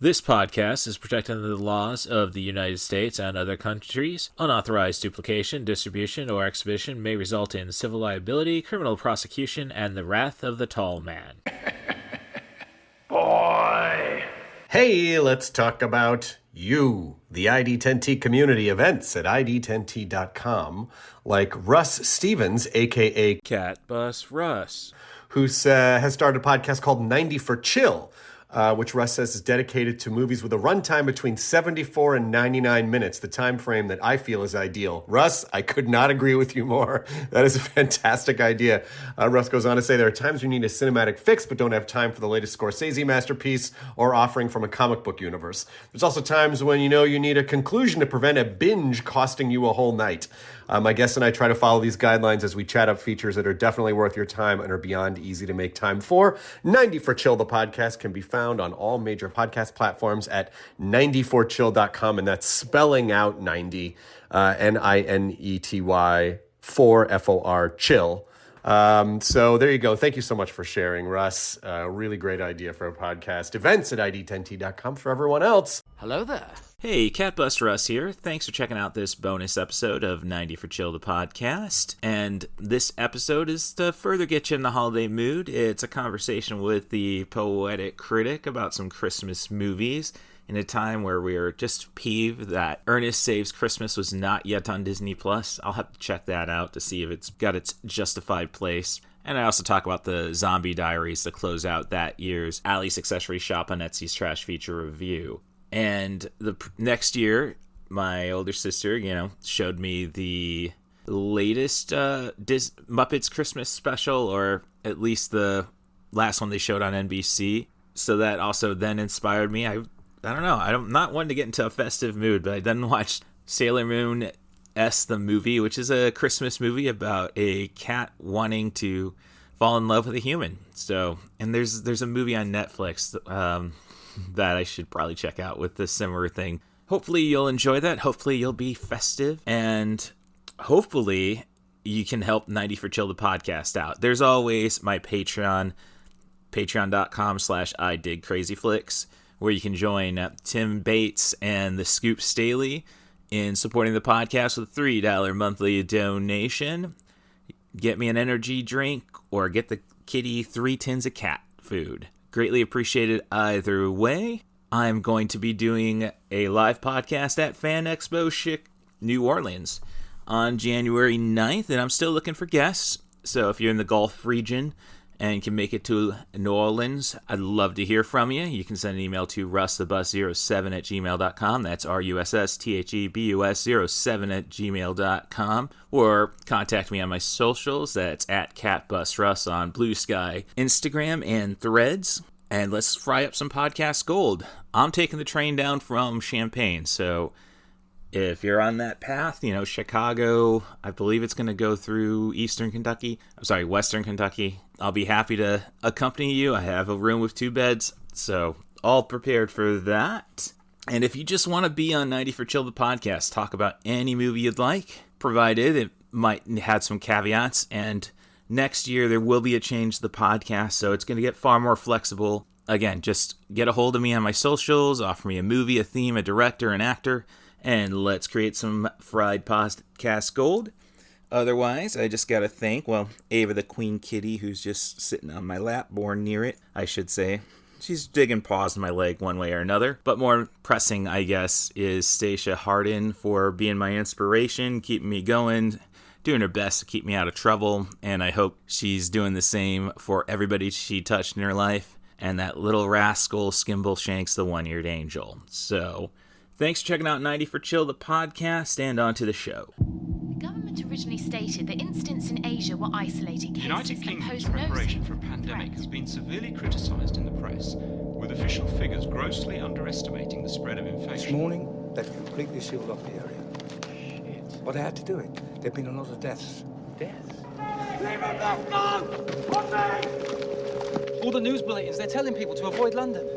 This podcast is protected under the laws of the United States and other countries. Unauthorized duplication, distribution, or exhibition may result in civil liability, criminal prosecution, and the wrath of the tall man. Boy! Hey, let's talk about you, the ID10T community events at ID10T.com, like Russ Stevens, a.k.a. Cat Bus Russ, who has started a podcast called 90 for Chill, which Russ says is dedicated to movies with a runtime between 74 and 99 minutes, the time frame that I feel is ideal. Russ, I could not agree with you more. That is a fantastic idea. Russ goes on to say there are times you need a cinematic fix but don't have time for the latest Scorsese masterpiece or offering from a comic book universe. There's also times when you need a conclusion to prevent a binge costing you a whole night. My guest and I try to follow these guidelines as we chat up features that are definitely worth your time and are beyond easy to make time for. 90 for Chill, the podcast, can be found on all major podcast platforms at 90forchill.com, and that's spelling out 90, N-I-N-E-T-Y, 4 F-O-R, chill. So there you go. Thank you so much for sharing, Russ. Really great idea for a podcast. Events at ID10T.com for everyone else. Hello there. Hey, Cat Bus Russ here. Thanks for checking out this bonus episode of 90 for Chill, the podcast. And this episode is to further get you in the holiday mood. It's a conversation with the poetic critic about some Christmas movies in a time where we are just peeved that Ernest Saves Christmas was not yet on Disney+. I'll have to check that out to see if it's got its justified place. And I also talk about the Zombie Diaries to close out that year's Ali's Accessory Shop on Etsy's Trash Feature Review. And the next year, my older sister, showed me the latest Muppets Christmas special, or at least the last one they showed on NBC. So that also then inspired me. I don't know. I'm not one to get into a festive mood, but I then watched Sailor Moon S, the movie, which is a Christmas movie about a cat wanting to fall in love with a human. So, and there's a movie on Netflix that I should probably check out with this similar thing. Hopefully you'll enjoy that. Hopefully you'll be festive, and hopefully you can help 90 for Chill the podcast out. There's always my Patreon, patreon.com/IDigCrazyFlix, where you can join Tim Bates and the Scoop Staley in supporting the podcast with a $3 monthly donation. Get me an energy drink or get the kitty 3 tins of cat food. Greatly appreciated either way. I'm going to be doing a live podcast at Fan Expo Chic, New Orleans on January 9th, and I'm still looking for guests. So if you're in the Gulf region and can make it to New Orleans, I'd love to hear from you. You can send an email to russthebus07@gmail.com. That's RUSSTHEBUS07@gmail.com. Or contact me on my socials. That's at CatBusRuss on Blue Sky, Instagram, and Threads. And let's fry up some podcast gold. I'm taking the train down from Champaign, so if you're on that path, Chicago, I believe it's going to go through Western Kentucky. I'll be happy to accompany you. I have a room with 2 beds, so all prepared for that. And if you just want to be on 90 for Chill the podcast, talk about any movie you'd like, provided it might have some caveats. And next year there will be a change to the podcast, so it's going to get far more flexible. Again, just get a hold of me on my socials, offer me a movie, a theme, a director, an actor, and let's create some fried podcast gold. Otherwise, I just got to thank, Ava the Queen Kitty, who's just sitting on my lap, born near it, I should say. She's digging paws in my leg one way or another. But more pressing, I guess, is Stacia Hardin for being my inspiration, keeping me going, doing her best to keep me out of trouble. And I hope she's doing the same for everybody she touched in her life. And that little rascal, Skimbleshanks, the one-eared angel. So thanks for checking out 90 for Chill, the podcast, and on to the show. The government originally stated that incidents in Asia were isolated cases. United Kingdom's preparation for a pandemic has been severely criticised in the press, with official figures grossly underestimating the spread of infection. This morning, they've completely sealed off the area. Shit. But they had to do it. There have been a lot of deaths. Deaths? All the news bulletins, they're telling people to avoid London.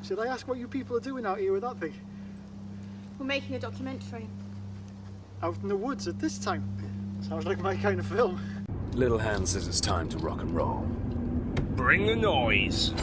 Should I ask what you people are doing out here with that thing? We're making a documentary. Out in the woods at this time? Sounds like my kind of film. Little Hand says it's time to rock and roll. Bring the noise.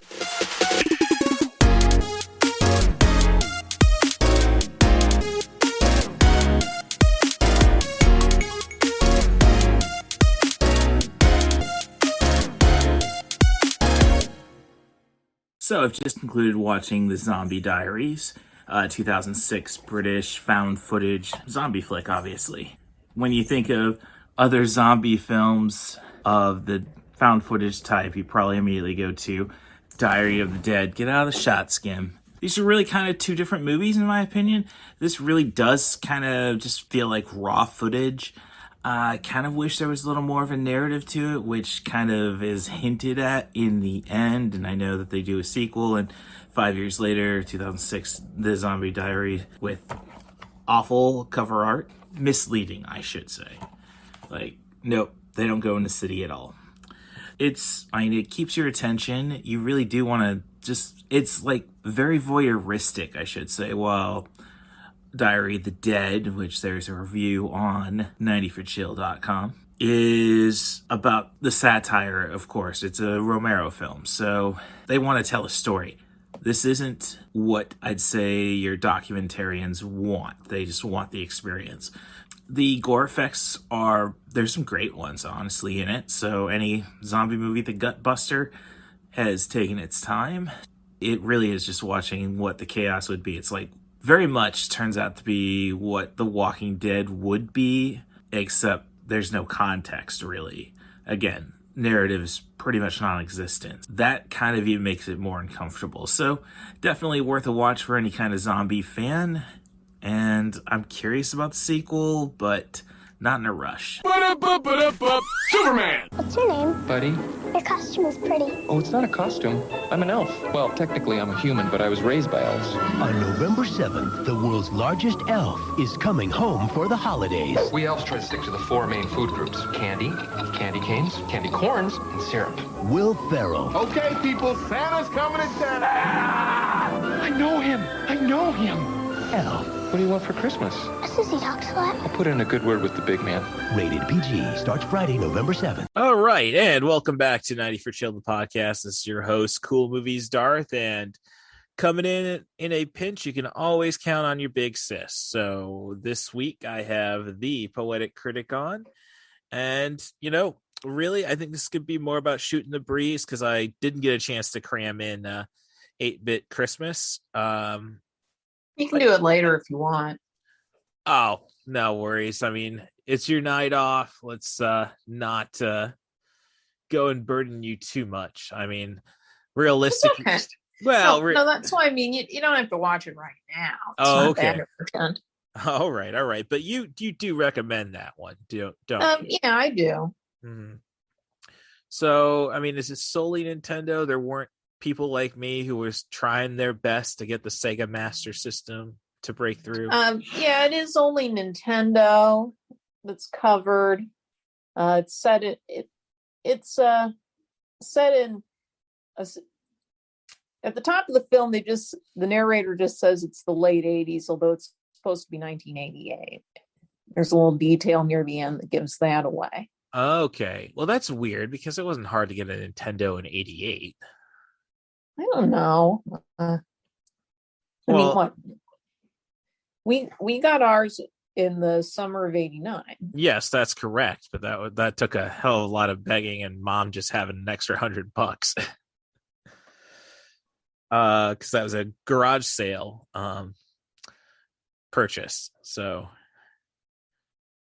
So I've just concluded watching the Zombie Diaries, 2006 British found footage zombie flick, obviously. When you think of other zombie films of the found footage type, you probably immediately go to Diary of the Dead, Get Out of the Shot Skim. These are really kind of two different movies, in my opinion. This really does kind of just feel like raw footage. I kind of wish there was a little more of a narrative to it, which kind of is hinted at in the end. And I know that they do a sequel, and 5 years later, 2006, The Zombie Diary, with awful cover art. Misleading, I should say. Like, nope, they don't go in the city at all. It keeps your attention. You really do want to it's like very voyeuristic, I should say. Well, Diary of the Dead, which there's a review on 90forchill.com, is about the satire, of course. It's a Romero film, so they want to tell a story. This isn't what I'd say your documentarians want. They just want the experience. The gore effects there's some great ones, honestly, in it. So any zombie movie, The Gutbuster, has taken its time. It really is just watching what the chaos would be. It's like very much turns out to be what The Walking Dead would be, except there's no context, really. Again, narrative is pretty much non-existent. That kind of even makes it more uncomfortable. So definitely worth a watch for any kind of zombie fan. And I'm curious about the sequel, but not in a rush. Superman! What's your name? Buddy? Your costume is pretty. Oh, it's not a costume. I'm an elf. Well, technically I'm a human, but I was raised by elves. On November 7th, the world's largest elf is coming home for the holidays. We elves try to stick to the 4 main food groups: candy, candy canes, candy corns, and syrup. Will Ferrell. Okay, people, Santa's coming to town. I know him. Elf. What do you want for Christmas? A sissy talks a lot. I'll put in a good word with the big man. Rated PG. Starts Friday, November 7th. All right, and welcome back to 90 for Chill, the podcast. This is your host, Cool Movies Darth, and coming in a pinch, you can always count on your big sis. So this week I have the Poetic Critic on, and, really, I think this could be more about shooting the breeze, because I didn't get a chance to cram in 8-Bit Christmas. You can do it later if you want. Oh, no worries. I mean, it's your night off. Let's not go and burden you too much. I mean, realistically, okay. Well, no, that's why I mean you don't have to watch it right now. It's not okay. Bad to pretend. All right. But you do recommend that one, don't you? Yeah, I do. Mm-hmm. So, I mean, is it solely Nintendo? There weren't people like me who was trying their best to get the Sega Master System to break through. Yeah, it is only Nintendo that's covered. It's set in at the top of the film. The narrator just says it's the late 80s, although it's supposed to be 1988. There's a little detail near the end that gives that away. Okay, well that's weird because it wasn't hard to get a Nintendo in 88. I don't know. I mean, what? We got ours in the summer of 89. Yes, that's correct. But that took a hell of a lot of begging and mom just having an extra $100. Because that was a garage sale purchase. So,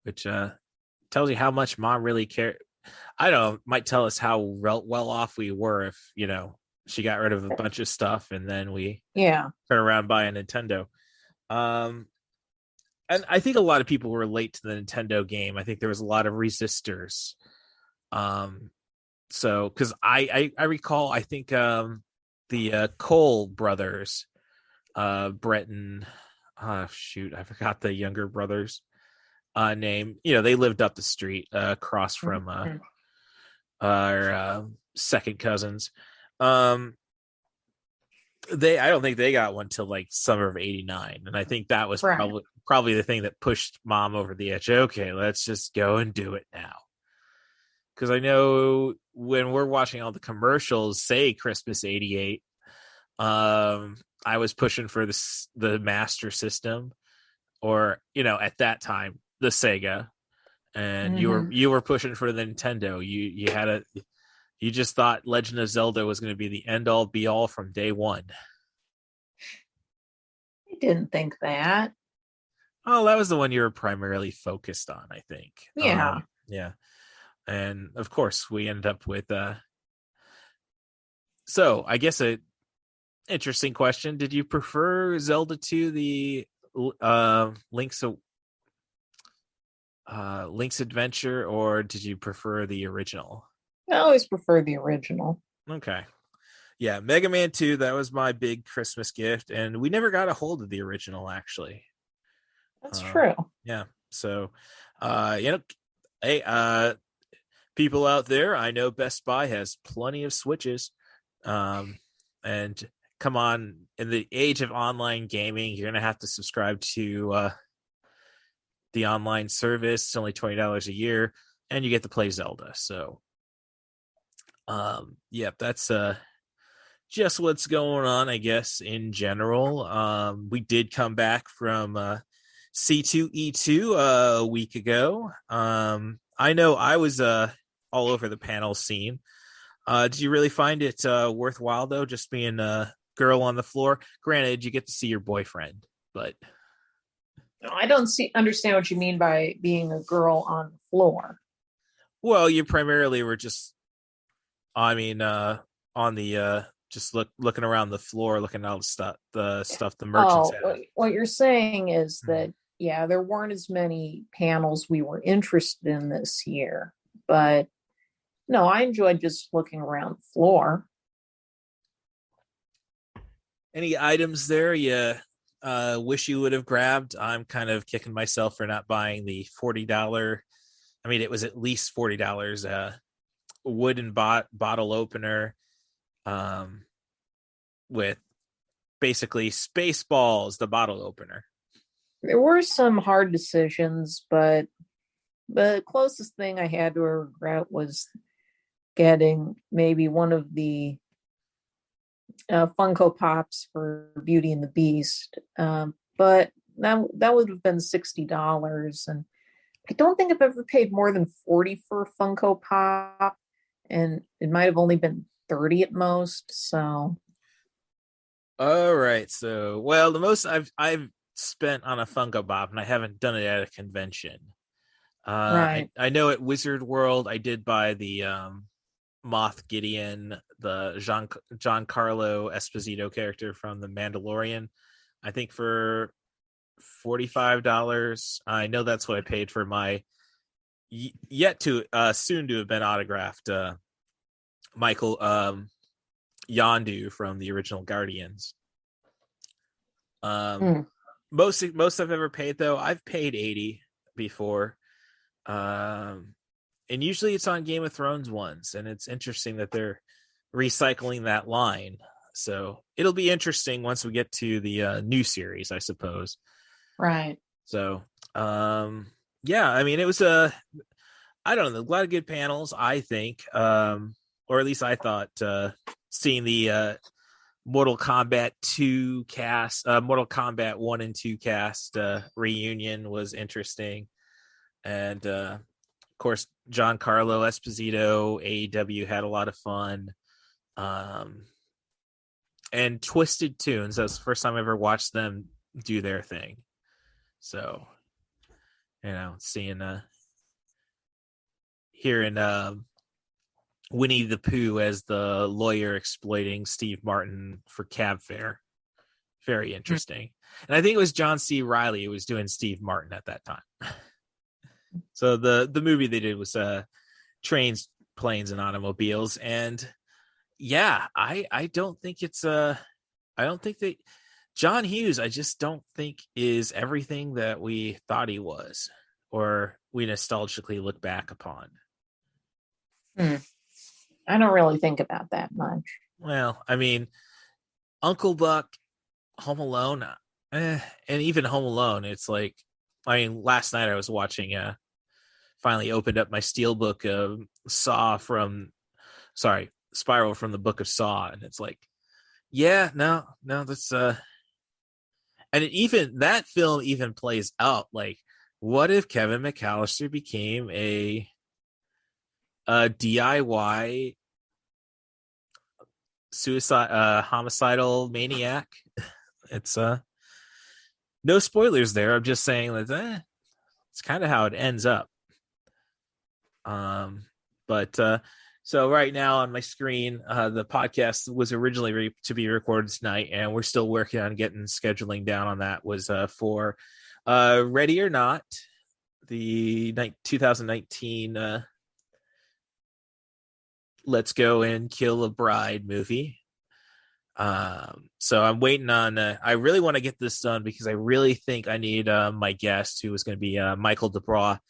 which tells you how much mom really cared. I don't know, might tell us how well off we were if, she got rid of a bunch of stuff and then we turn around buy a Nintendo. And I think a lot of people were late to the Nintendo game. I think there was a lot of resistors. So because I recall, I think the Cole brothers, Brett and I forgot the younger brothers name. They lived up the street across from our second cousins. I don't think they got one till like summer of 89, and I think that was probably the thing that pushed mom over the edge. Okay, let's just go and do it now, because I know when we're watching all the commercials say Christmas '88, I was pushing for the Master System, or at that time the Sega, and you were pushing for the Nintendo. You just thought Legend of Zelda was going to be the end all be all from day one. I didn't think that. Oh, that was the one you were primarily focused on, I think. Yeah. Yeah. And of course we ended up with so I guess a interesting question. Did you prefer Zelda to the Link's Adventure, or did you prefer the original? I always prefer the original. Okay. Yeah, Mega Man 2, that was my big Christmas gift, and we never got a hold of the original, actually. That's true. Yeah. So, hey, people out there, I know Best Buy has plenty of Switches. And come on, in the age of online gaming, you're going to have to subscribe to the online service. It's only $20 a year, and you get to play Zelda. So, that's just what's going on, I guess, in general. We did come back from C2E2 a week ago. I know I was all over the panel scene. Did you really find it worthwhile, though, just being a girl on the floor? Granted, you get to see your boyfriend, but... I don't understand what you mean by being a girl on the floor. Well, you primarily were just... on the... just looking around the floor, looking at all the stuff the merchants had. What you're saying is that, yeah, there weren't as many panels we were interested in this year. But, no, I enjoyed just looking around the floor. Any items there you wish you would have grabbed? I'm kind of kicking myself for not buying the $40. I mean, it was at least $40. Wooden bottle opener. With basically Spaceballs, the bottle opener. There were some hard decisions, but the closest thing I had to a regret was getting maybe one of the Funko Pops for Beauty and the Beast. But that would have been $60. And I don't think I've ever paid more than $40 for a Funko Pop. And it might have only been $30 at most. So... All right. So, well, the most I've spent on a Funko Pop, and I haven't done it at a convention. Right. I know at Wizard World, I did buy the Moff Gideon, the Giancarlo Esposito character from The Mandalorian. I think for $45. I know that's what I paid for my yet to soon to have been autographed Michael Yondu from the original Guardians. Most I've ever paid, though, I've paid $80 before. And usually it's on Game of Thrones ones, and it's interesting that they're recycling that line. So it'll be interesting once we get to the new series, I suppose. Right. So, yeah, I mean, it was I don't know, a lot of good panels, I think. Or at least I thought seeing the Mortal Kombat 2 cast, Mortal Kombat 1 and 2 cast reunion was interesting. And, of course, Giancarlo Esposito, AEW had a lot of fun. And Twisted Tunes, that was the first time I ever watched them do their thing. So, hearing Winnie the Pooh as the lawyer exploiting Steve Martin for cab fare. Very interesting. And I think it was John C. Reilly who was doing Steve Martin at that time. So the movie they did was Trains, Planes, and Automobiles. And yeah, I don't think it's I don't think that John Hughes, I just don't think is everything that we thought he was, or we nostalgically look back upon. I don't really think about that much. Well, I mean, Uncle Buck, Home Alone, and even Home Alone, it's like, I mean, last night I was watching finally opened up my steelbook of Spiral from the Book of Saw, and it's like, yeah, no, that's and even that film even plays out like, what if Kevin McAllister became a DIY homicidal maniac? It's no spoilers there. I'm just saying that it's kind of how it ends up. So right now on my screen, the podcast was originally to be recorded tonight, and we're still working on getting scheduling down on that. Was for Ready or Not, the 2019 Let's Go and Kill a Bride movie. So I'm waiting on. I really want to get this done because I really think I need my guest, who is going to be Michael DeBrois,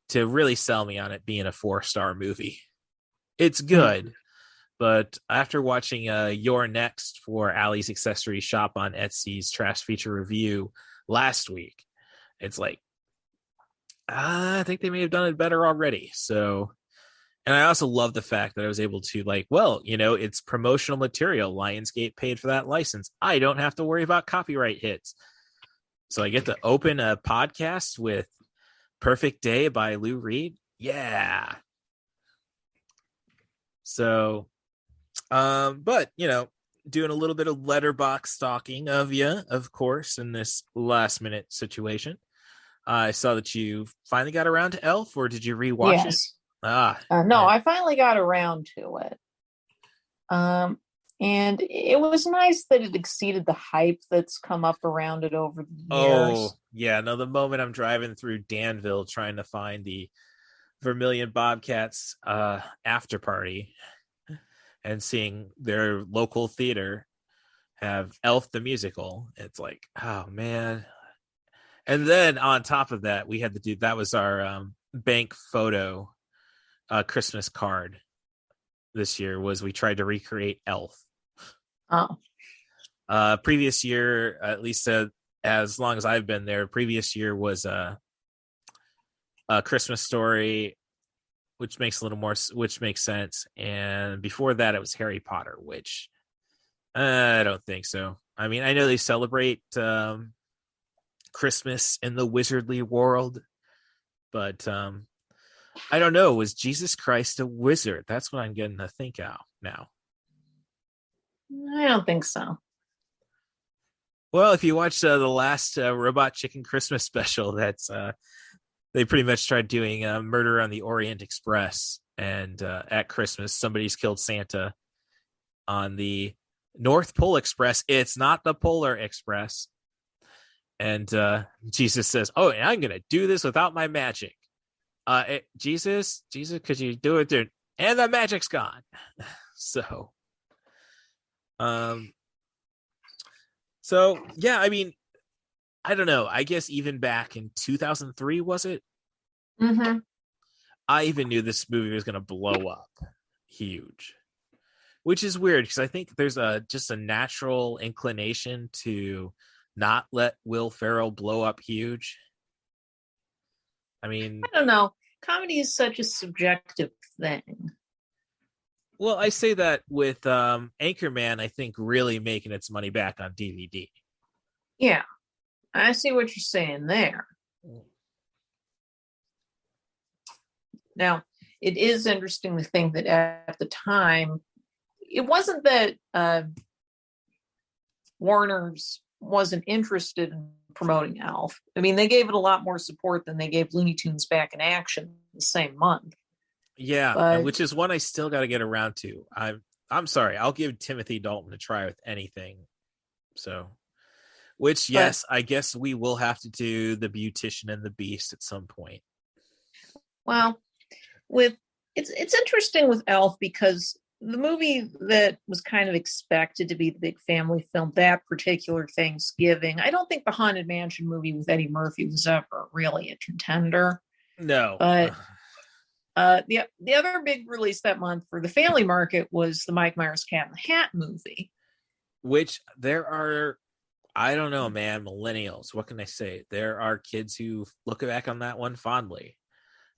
to really sell me on it being a 4-star movie. It's good, but after watching Your Next for Allie's Accessory Shop on Etsy's Trash Feature Review last week, it's like, I think they may have done it better already. So, and I also love the fact that I was able to it's promotional material. Lionsgate paid for that license. I don't have to worry about copyright hits. So I get to open a podcast with Perfect Day by Lou Reed. Yeah. So, but doing a little bit of letterbox stalking of you, of course, in this last minute situation. I saw that you finally got around to Elf, or did you rewatch it? No, I finally got around to it. And it was nice that it exceeded the hype that's come up around it over the years. Oh, yeah. No, the moment I'm driving through Danville trying to find the Vermilion Bobcats after party and seeing their local theater have Elf the musical, it's like, oh man. And then on top of that, we had to do, that was our bank photo Christmas card this year, was we tried to recreate Elf. Previous year, at least as long as I've been there, previous year was a Christmas Story, which makes sense. And before that, it was Harry Potter, which I don't think so. I mean, I know they celebrate Christmas in the wizardly world, but I don't know. Was Jesus Christ a wizard? That's what I'm getting to think out now. I don't think so. Well, if you watch the last Robot Chicken Christmas special, that's they pretty much tried doing Murder on the Orient Express, and at Christmas, somebody's killed Santa on the North Pole Express. It's not the Polar Express. And Jesus says, "Oh, I'm going to do this without my magic." Jesus, could you do it, dude? And the magic's gone. So yeah, I mean, I don't know. I guess even back in 2003, was it? Mm-hmm. I even knew this movie was going to blow up huge, which is weird because I think there's just a natural inclination to not let Will Ferrell blow up huge. I mean, I don't know. Comedy is such a subjective thing. Well, I say that with Anchorman, I think really making its money back on DVD. Yeah, I see what you're saying there. Now, it is interesting to think that at the time, it wasn't that Warner's wasn't interested in promoting Elf. I mean, they gave it a lot more support than they gave Looney Tunes Back in Action the same month. Yeah, which is one I still got to get around to. I'm sorry, I'll give Timothy Dalton a try with anything. So, which, yes, I guess we will have to do The Beautician and the Beast at some point. Well, it's interesting with Elf because the movie that was kind of expected to be the big family film, that particular Thanksgiving, I don't think the Haunted Mansion movie with Eddie Murphy was ever really a contender. No. But the other big release that month for the family market was the Mike Myers Cat in the Hat movie. Which there are, I don't know, man, millennials. What can I say? There are kids who look back on that one fondly.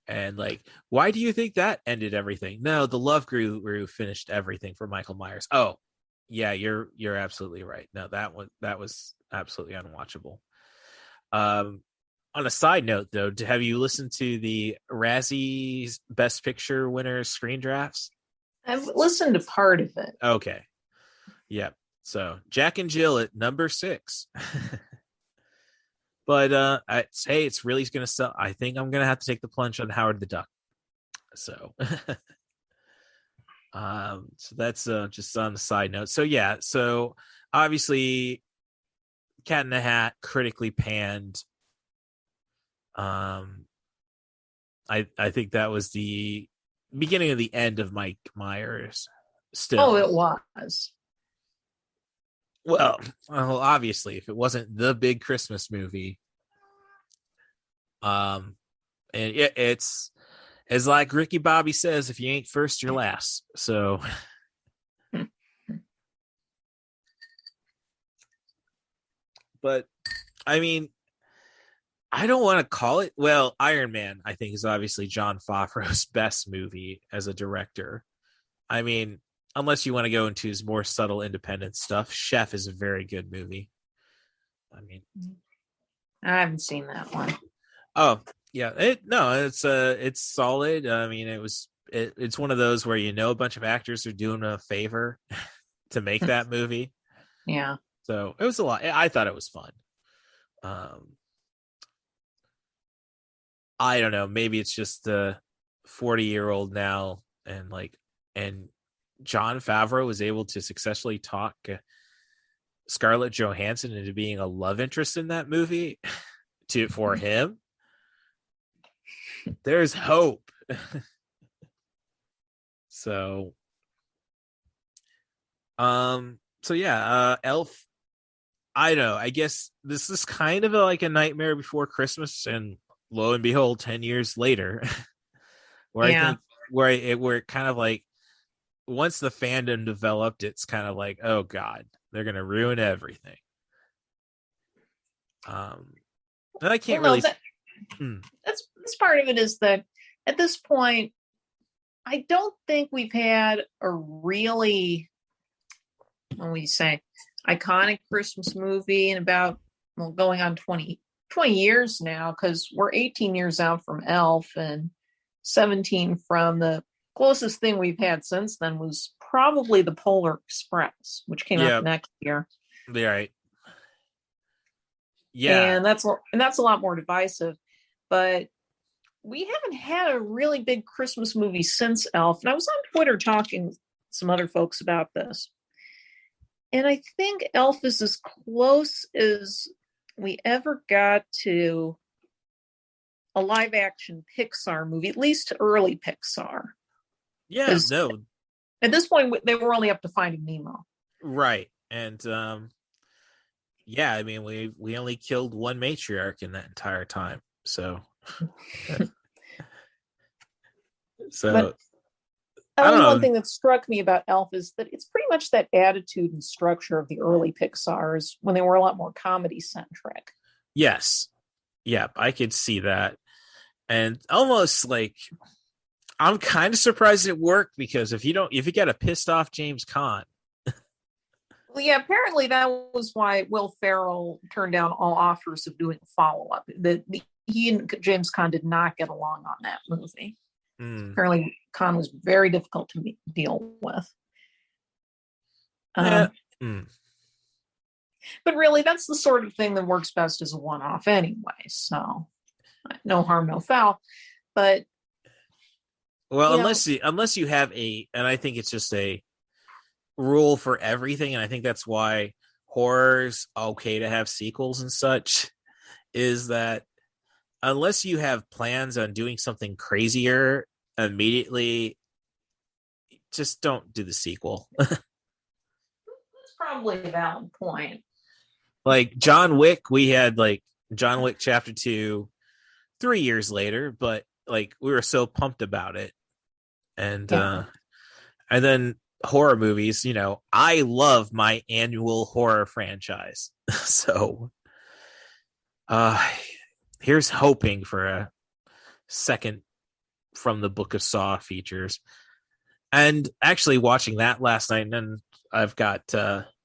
And like, why do you think that ended everything? No, the love guru finished everything for Michael Myers. Oh, yeah, you're absolutely right. No, that was absolutely unwatchable. On a side note, though, have you listened to the Razzie Best Picture winners screen drafts? I've listened to part of it. Okay. Yep. So Jack and Jill at number 6. But it's really going to sell. I think I'm going to have to take the plunge on Howard the Duck. So, so that's just on the side note. So yeah, so obviously, Cat in the Hat critically panned. I think that was the beginning of the end of Mike Myers. Still, oh, it was. Well, obviously, if it wasn't the big Christmas movie, and it's as like Ricky Bobby says, if you ain't first, you're last. So, but I mean, I don't want to call it. Well, Iron Man, I think, is obviously Jon Favreau's best movie as a director. I mean, unless you want to go into his more subtle independent stuff, Chef is a very good movie. I mean, I haven't seen that one. Oh yeah, it's solid. I mean, it's one of those where a bunch of actors are doing a favor to make that movie. Yeah. So it was a lot. I thought it was fun. I don't know. Maybe it's just the 40-year-old now, and Jon Favreau was able to successfully talk Scarlett Johansson into being a love interest in that movie for him. There's hope. So yeah, Elf. I know. I guess this is kind of like a Nightmare Before Christmas, and lo and behold, 10 years later, I think where it kind of like once the fandom developed, it's kind of like, oh God, they're gonna ruin everything. And I can't That's part of it is that at this point, I don't think we've had a really, when we say, iconic Christmas movie in about going on 20 years now, because we're 18 years out from Elf and 17 from the closest thing we've had since then was probably the Polar Express, which came out next year. Right. Yeah. And that's a lot more divisive. But we haven't had a really big Christmas movie since Elf. And I was on Twitter talking with some other folks about this. And I think Elf is as close as we ever got to a live action Pixar movie, at least early Pixar. Yeah, no. At this point, they were only up to Finding Nemo. Right. And yeah, I mean, we only killed one matriarch in that entire time. So But one thing that struck me about Elf is that it's pretty much that attitude and structure of the early Pixars when they were a lot more comedy centric. Yes. Yeah, I could see that. And almost like I'm kind of surprised it worked, because if you get a pissed off James Caan. Well, yeah, apparently that was why Will Ferrell turned down all offers of doing a follow-up. He and James Caan did not get along on that movie. Apparently Caan was very difficult to deal with. But really, that's the sort of thing that works best as a one-off anyway. So no harm, no foul. But unless you have and I think it's just a rule for everything, and I think that's why horror's okay to have sequels and such, is that unless you have plans on doing something crazier immediately, just don't do the sequel. That's probably a valid point. Like John Wick, we had like John Wick Chapter 2 3 years later, but like we were so pumped about it. And then horror movies, I love my annual horror franchise. So here's hoping for a second from the Book of Saw features. And actually watching that last night, and then I've got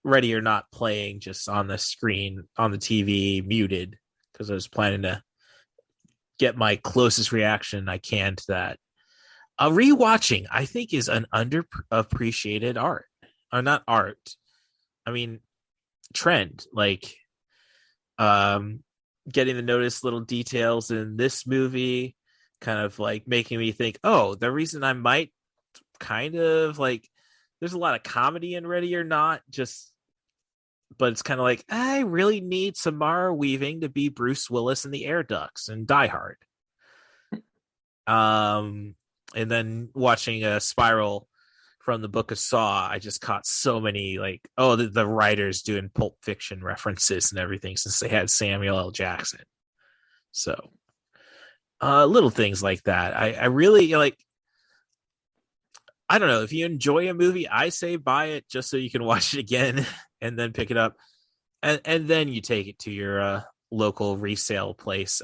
Ready or Not playing just on the screen, on the TV, muted, because I was planning to get my closest reaction I can to that. Rewatching, I think, is an underappreciated art. Or not art. I mean, trend. Like, getting to notice little details in this movie, kind of like making me think, oh, the reason I might kind of like, there's a lot of comedy in Ready or Not, but it's kind of like, I really need Samara Weaving to be Bruce Willis in the Air Ducts and Die Hard. And then watching a Spiral from the Book of Saw, I just caught so many like, oh, the writers doing Pulp Fiction references and everything since they had Samuel L. Jackson. So little things like that. I really like, I don't know, if you enjoy a movie, I say buy it just so you can watch it again and then pick it up. And then you take it to your local resale place.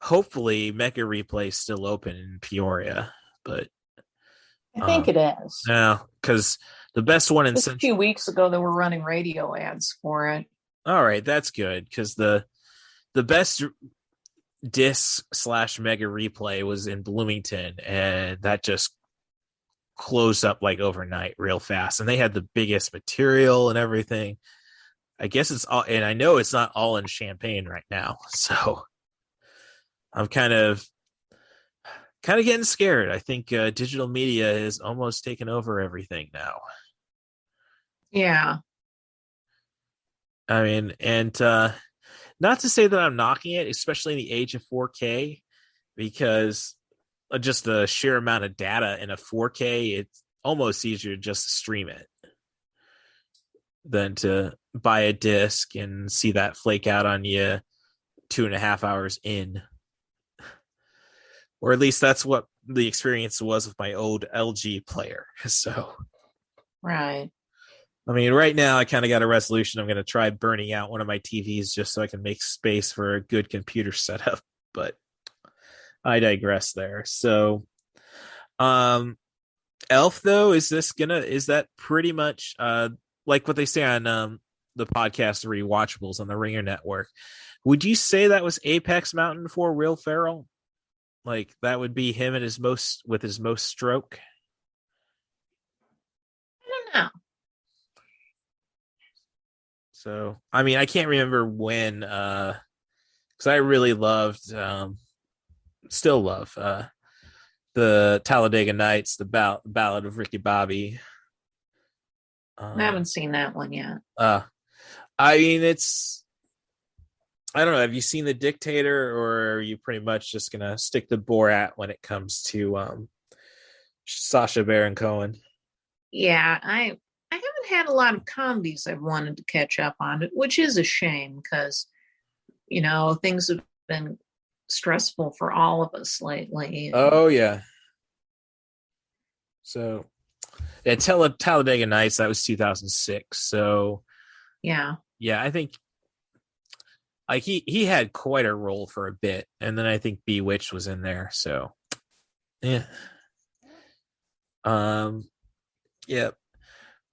Hopefully Mega Replay is still open in Peoria, but I think it is. Yeah, because the best one in Just a few weeks ago, they were running radio ads for it. All right, that's good, because the best disc / Mega Replay was in Bloomington, and that just closed up like overnight real fast. And they had the biggest material and everything. I guess it's all, and I know it's not all in Champaign right now, so I'm kind of getting scared. I think digital media is almost taken over everything now. Yeah. I mean, and not to say that I'm knocking it, especially in the age of 4K, because just the sheer amount of data in a 4K, it's almost easier just to stream it than to buy a disc and see that flake out on you 2.5 hours in. Or at least that's what the experience was with my old LG player. So, right. I mean, right now I kind of got a resolution. I'm going to try burning out one of my TVs just so I can make space for a good computer setup. But I digress there. So, Elf though, is that pretty much like what they say on the podcast Rewatchables on the Ringer Network? Would you say that was Apex Mountain for Will Ferrell? Like that would be him at his most stroke? I don't know. So, I mean, I can't remember when, because I really loved, still love, the Talladega Nights, the Ballad of Ricky Bobby. I haven't seen that one yet. I mean, I don't know. Have you seen The Dictator, or are you pretty much just gonna stick to Borat when it comes to Sacha Baron Cohen? Yeah, I haven't had a lot of comedies I've wanted to catch up on, which is a shame because, things have been stressful for all of us lately. Oh, yeah. So, yeah, Talladega Nights, that was 2006. So, yeah, I think like he had quite a role for a bit, and then I think Bewitched was in there. So, yeah. Yeah.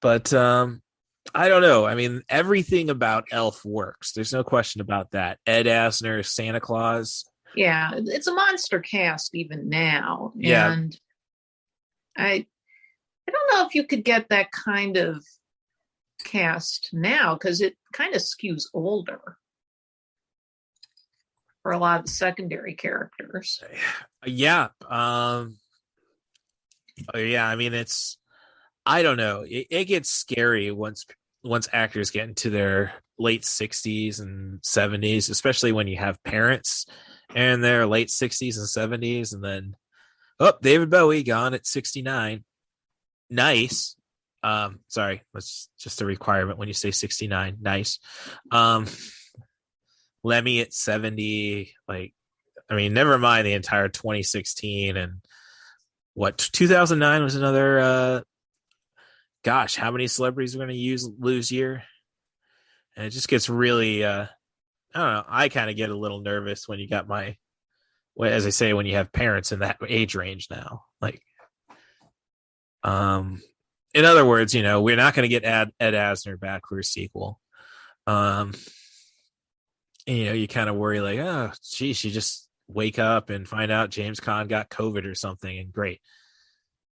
But I don't know. I mean, everything about Elf works. There's no question about that. Ed Asner, Santa Claus. Yeah, it's a monster cast even now. Yeah. And I don't know if you could get that kind of cast now because it kind of skews older for a lot of the secondary characters. Yeah. Yeah, I mean, I don't know. It gets scary once actors get into their late 60s and 70s, especially when you have parents in their late 60s and 70s, and then David Bowie gone at 69. Nice. Sorry, that's just a requirement when you say 69. Nice. Lemmy at 70. Like, I mean, never mind the entire 2016 and 2009 was another. Gosh, how many celebrities are going to lose year? And it just gets really, I don't know. I kind of get a little nervous when you got my well, as I say, when you have parents in that age range now, like, in other words, we're not going to get Ed Asner back for a sequel. And, you kind of worry like, oh, geez, you just wake up and find out James Caan got COVID or something, and great.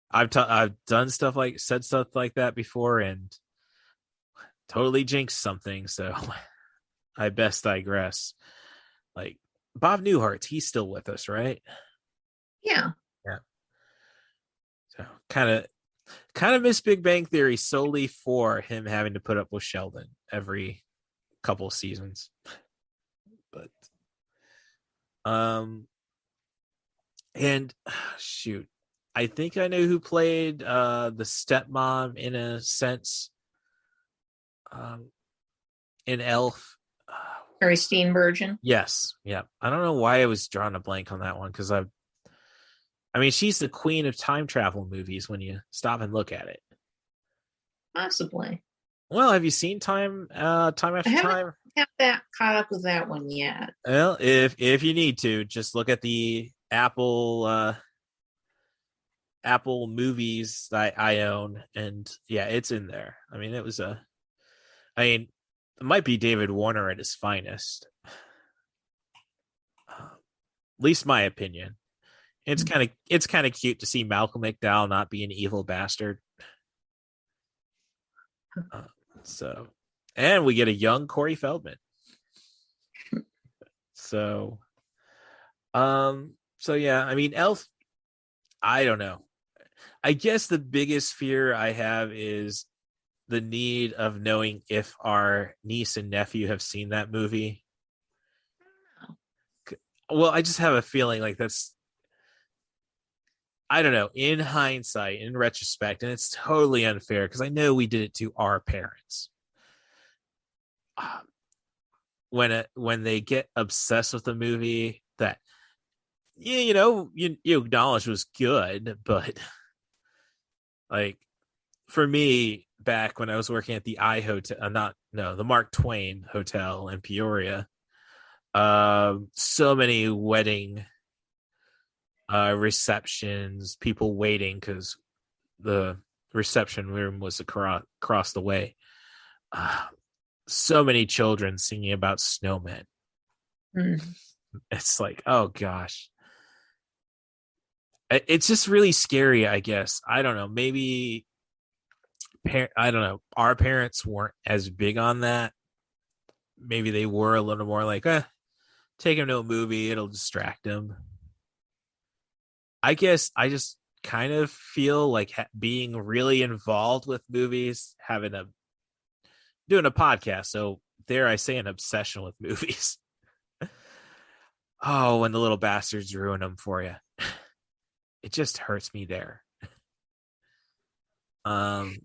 I've done said stuff like that before and totally jinxed something, so I best digress. Like Bob Newhart, he's still with us, right? Yeah. So kind of miss Big Bang Theory solely for him having to put up with Sheldon every couple seasons. But and shoot, I think I know who played the stepmom in a sense in Elf. Mary Steenburgen. Yes, yeah. I don't know why I was drawing a blank on that one, because I mean, she's the queen of time travel movies when you stop and look at it. Possibly. Well, have you seen Time After Time? I haven't that caught up with that one yet. Well, if you need to, just look at the Apple movies that I own, and yeah, it's in there. I mean, it might be David Warner at his finest. At least my opinion. It's kind of cute to see Malcolm McDowell not be an evil bastard. And we get a young Corey Feldman. So yeah, I mean, Elf, I don't know. I guess the biggest fear I have is the need of knowing if our niece and nephew have seen that movie. Well, I just have a feeling like that's, I don't know, in hindsight, in retrospect, and it's totally unfair because I know we did it to our parents. When they get obsessed with the movie that, you acknowledge was good, but like for me, back when I was working at the the Mark Twain Hotel in Peoria, so many wedding receptions, people waiting because the reception room was across the way. So many children singing about snowmen. It's like, oh gosh, it's just really scary, I guess. I don't know, maybe I don't know, our parents weren't as big on that. Maybe they were a little more like, take him to a movie, it'll distract him. I guess I just kind of feel like being really involved with movies, doing a podcast, so dare I say an obsession with movies. Oh, when the little bastards ruin them for you. It just hurts me there. If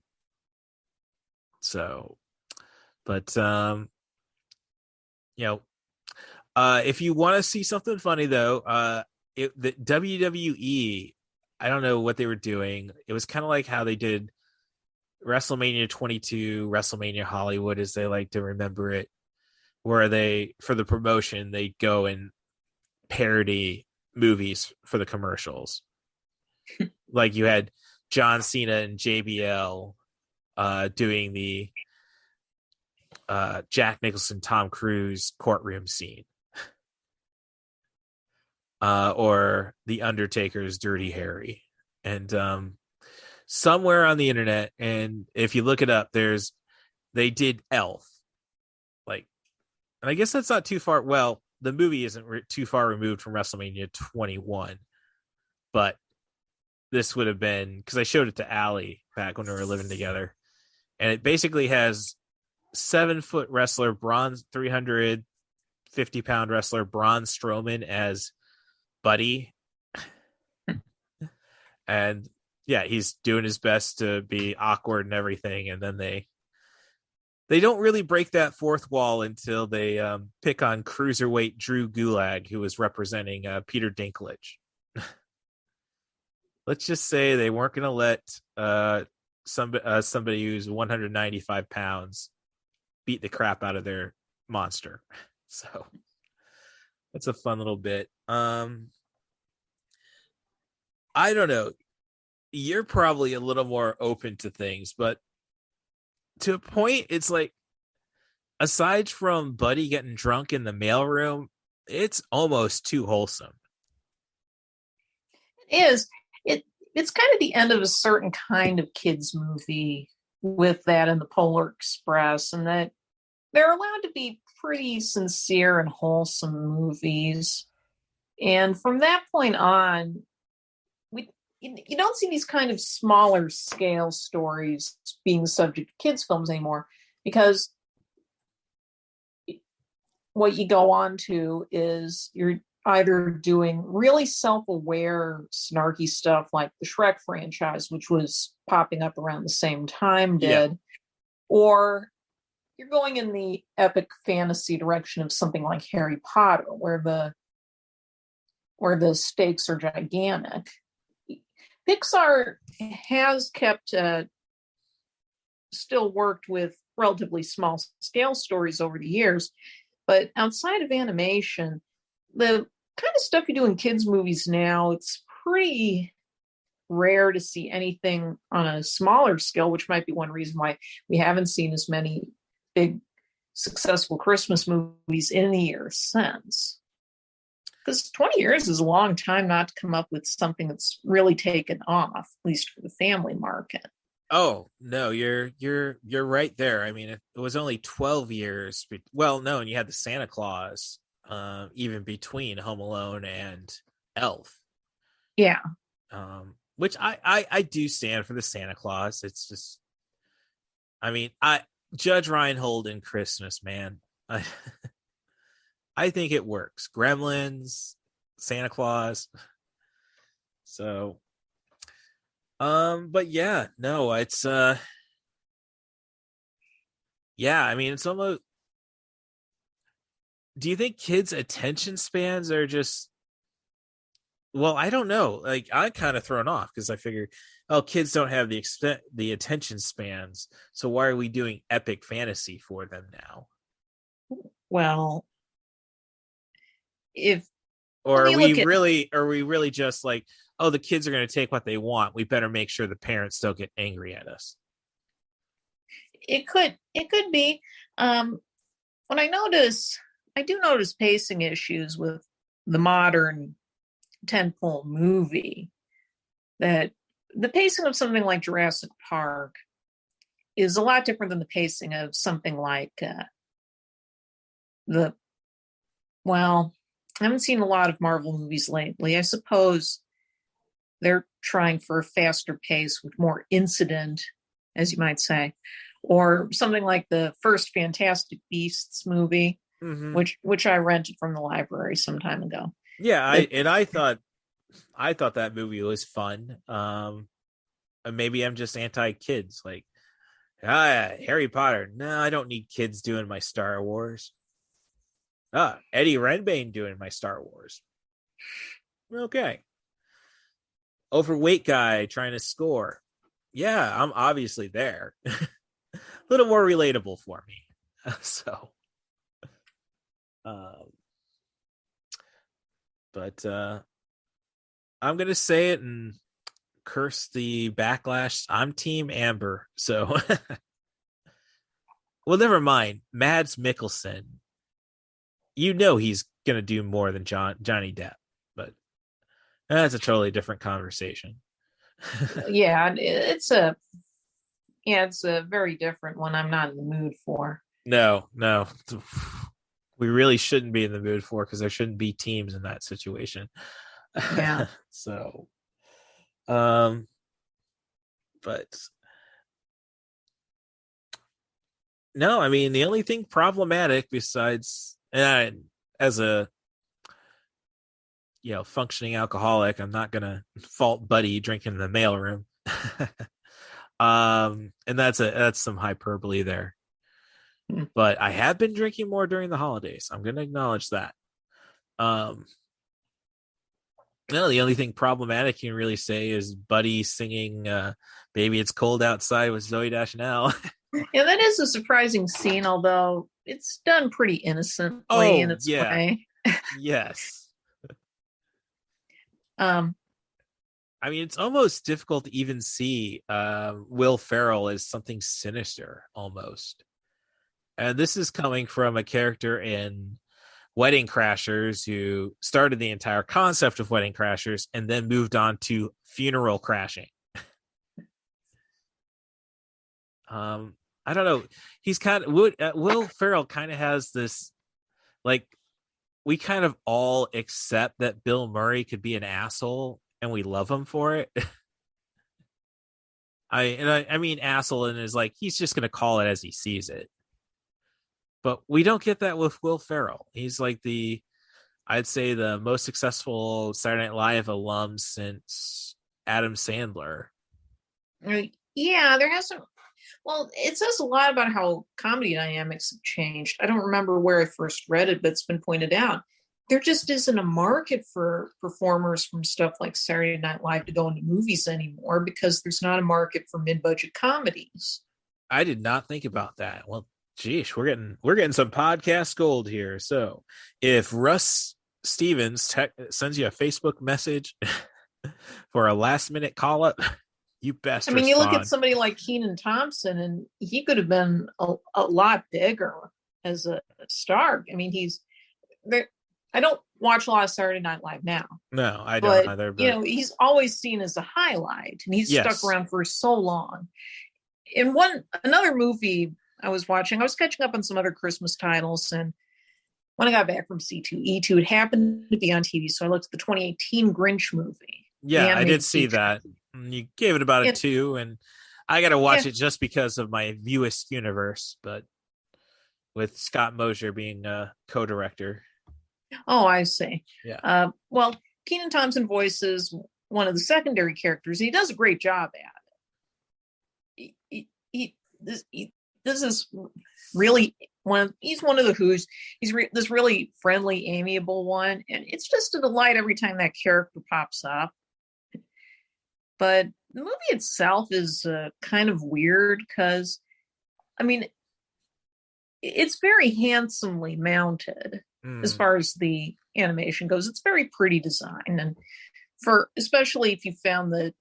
you want to see something funny though, the WWE, I don't know what they were doing. It was kind of like how they did WrestleMania 22, WrestleMania Hollywood, as they like to remember it, where they, for the promotion, they go and parody movies for the commercials. Like you had John Cena and JBL doing the Jack Nicholson, Tom Cruise courtroom scene. Or The Undertaker's Dirty Harry. And somewhere on the internet, and if you look it up, they did Elf. Like, and I guess that's not too far. Well, the movie isn't too far removed from WrestleMania 21, but this would have been, because I showed it to Allie back when we were living together, and it basically has 7-foot wrestler, 350-pound wrestler Braun Strowman as Buddy. And yeah, he's doing his best to be awkward and everything, and then they don't really break that fourth wall until they pick on cruiserweight Drew Gulak, who was representing Peter Dinklage. Let's just say they weren't going to let somebody who's 195 pounds beat the crap out of their monster. So that's a fun little bit. I don't know. You're probably a little more open to things, but to a point, it's like, aside from Buddy getting drunk in the mailroom, it's almost too wholesome. It is. It's kind of the end of a certain kind of kids movie with that and the Polar Express, and that they're allowed to be pretty sincere and wholesome movies. And from that point on, you don't see these kind of smaller scale stories being subject to kids' films anymore, because what you go on to is you're either doing really self-aware, snarky stuff like the Shrek franchise, which was popping up around the same time did, or you're going in the epic fantasy direction of something like Harry Potter, where the stakes are gigantic. Pixar has kept still worked with relatively small scale stories over the years, but outside of animation, the kind of stuff you do in kids movies now, it's pretty rare to see anything on a smaller scale, which might be one reason why we haven't seen as many big successful Christmas movies in the years since. Because 20 years is a long time not to come up with something that's really taken off, at least for the family market. Oh no, you're right there. I mean, it was only 12 years. Well, no, and you had the Santa Claus, even between Home Alone and Elf. Yeah. Which I do stand for the Santa Claus. It's just, I mean, Judge Reinhold in Christmas, man. I think it works. Gremlins, Santa Claus. So, but yeah, no, it's, yeah, I mean, it's almost, do you think kids' attention spans are just, well, I don't know. Like, I'm kind of thrown off because I figure, oh, kids don't have the attention spans. So why are we doing epic fantasy for them now? Well, are we really just like, oh, the kids are going to take what they want, we better make sure the parents don't get angry at us? It could be. When I do notice pacing issues with the modern tentpole movie, that the pacing of something like Jurassic Park is a lot different than the pacing of something like I haven't seen a lot of Marvel movies lately. I suppose they're trying for a faster pace with more incident, as you might say, or something like the first Fantastic Beasts movie, which I rented from the library some time ago. Yeah, I thought that movie was fun. Maybe I'm just anti-kids. Like, Harry Potter. No, I don't need kids doing my Star Wars. Eddie Redmayne doing my Star Wars. Okay. Overweight guy trying to score. Yeah, I'm obviously there. A little more relatable for me. So, but I'm gonna say it and curse the backlash. I'm Team Amber. So, well, never mind. Mads Mikkelsen. You know he's gonna do more than Johnny Depp, but that's a totally different conversation. Yeah, it's a very different one. I'm not in the mood for. No, we really shouldn't be in the mood for, because there shouldn't be teams in that situation. Yeah. So, but no, I mean, the only thing problematic besides, as a functioning alcoholic, I'm not gonna fault Buddy drinking in the mailroom. And that's some hyperbole there. But I have been drinking more during the holidays. I'm gonna acknowledge that. No, the only thing problematic you can really say is Buddy singing "Baby It's Cold Outside" with Zooey Deschanel. Yeah, that is a surprising scene, although it's done pretty innocently in its way. Yes. I I mean, it's almost difficult to even see Will Ferrell as something sinister almost. And this is coming from a character in Wedding Crashers who started the entire concept of Wedding Crashers and then moved on to funeral crashing. I don't know. He's kind of Will Ferrell kind of has this, like, we kind of all accept that Bill Murray could be an asshole and we love him for it. I mean asshole, and is like he's just gonna call it as he sees it. But we don't get that with Will Ferrell. He's like I'd say the most successful Saturday Night Live alum since Adam Sandler. Yeah, there hasn't. Well, it says a lot about how comedy dynamics have changed. I don't remember where I first read it, but it's been pointed out. There just isn't a market for performers from stuff like Saturday Night Live to go into movies anymore because there's not a market for mid-budget comedies. I did not think about that. Well, geez, we're getting some podcast gold here. So if Russ Stevens sends you a Facebook message for a last-minute call-up, you best respond. You look at somebody like Kenan Thompson, and he could have been a lot bigger as a star. I mean, he's there. I don't watch a lot of Saturday Night Live now. No, I don't either. But he's always seen as a highlight, and he's stuck around for so long. In another movie I was watching, I was catching up on some other Christmas titles, and when I got back from C2E2, it happened to be on TV, so I looked at the 2018 Grinch movie. Yeah, I did see that. You gave it about a 2, and I got to watch it just because of my Viewist universe, but with Scott Mosier being a co-director. Oh, I see. Yeah. Well, Kenan Thompson voices one of the secondary characters. He does a great job at it. This is really he's one of the Who's. He's this really friendly, amiable one, and it's just a delight every time that character pops up. But the movie itself is kind of weird because, I mean, it's very handsomely mounted as far as the animation goes. It's very pretty design, and especially if you found the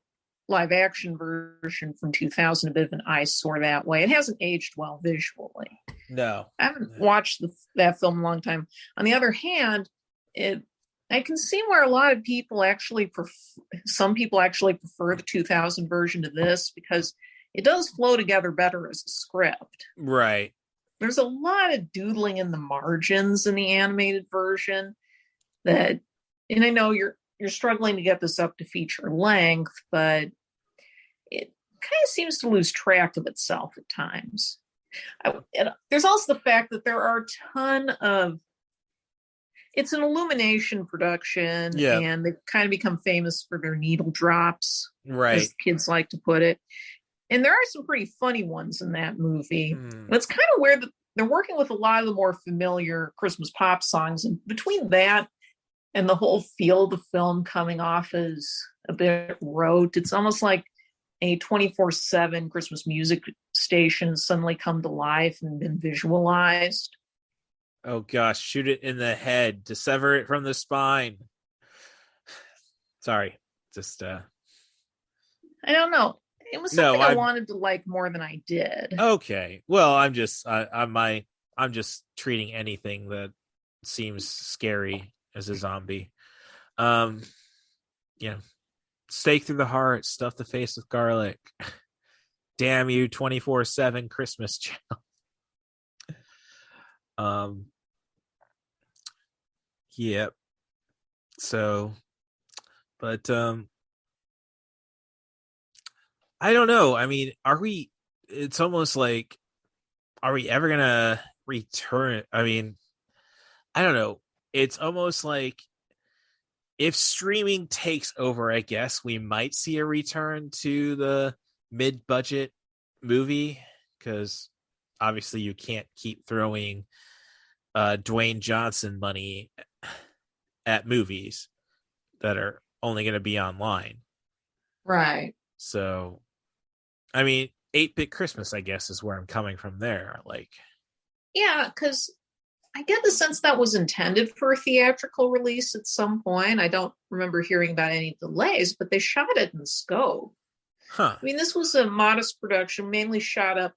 live action version from 2000 a bit of an eyesore that way. It hasn't aged well visually. No, I haven't watched that film in a long time. On the other hand, I can see where a lot of people some people actually prefer the 2000 version to this because it does flow together better as a script. Right. There's a lot of doodling in the margins in the animated version and I know you're struggling to get this up to feature length, but it kind of seems to lose track of itself at times. There's also the fact that there are a ton of it's an Illumination production, and they've kind of become famous for their needle drops, right? As kids like to put it. And there are some pretty funny ones in that movie. It's kind of weird that they're working with a lot of the more familiar Christmas pop songs, and between that and the whole feel of the film coming off as a bit rote, it's almost like a 24/7 Christmas music station suddenly come to life and been visualized. Oh gosh, shoot it in the head to sever it from the spine. Sorry, just I don't know. It was something I wanted to like more than I did. Okay, well, I'm just treating anything that seems scary as a zombie. Stake through the heart, stuff the face with garlic. Damn you, 24/7 Christmas channel. Yep. So, but I don't know. I mean, it's almost like, are we ever gonna return? I mean, I don't know. It's almost like if streaming takes over, I guess we might see a return to the mid-budget movie, because obviously you can't keep throwing Dwayne Johnson money at movies that are only going to be online. Right. So, I mean, 8-Bit Christmas, I guess, is where I'm coming from there. Like, yeah, because I get the sense that was intended for a theatrical release at some point. I don't remember hearing about any delays, but they shot it in scope. Huh. I mean, this was a modest production, mainly shot up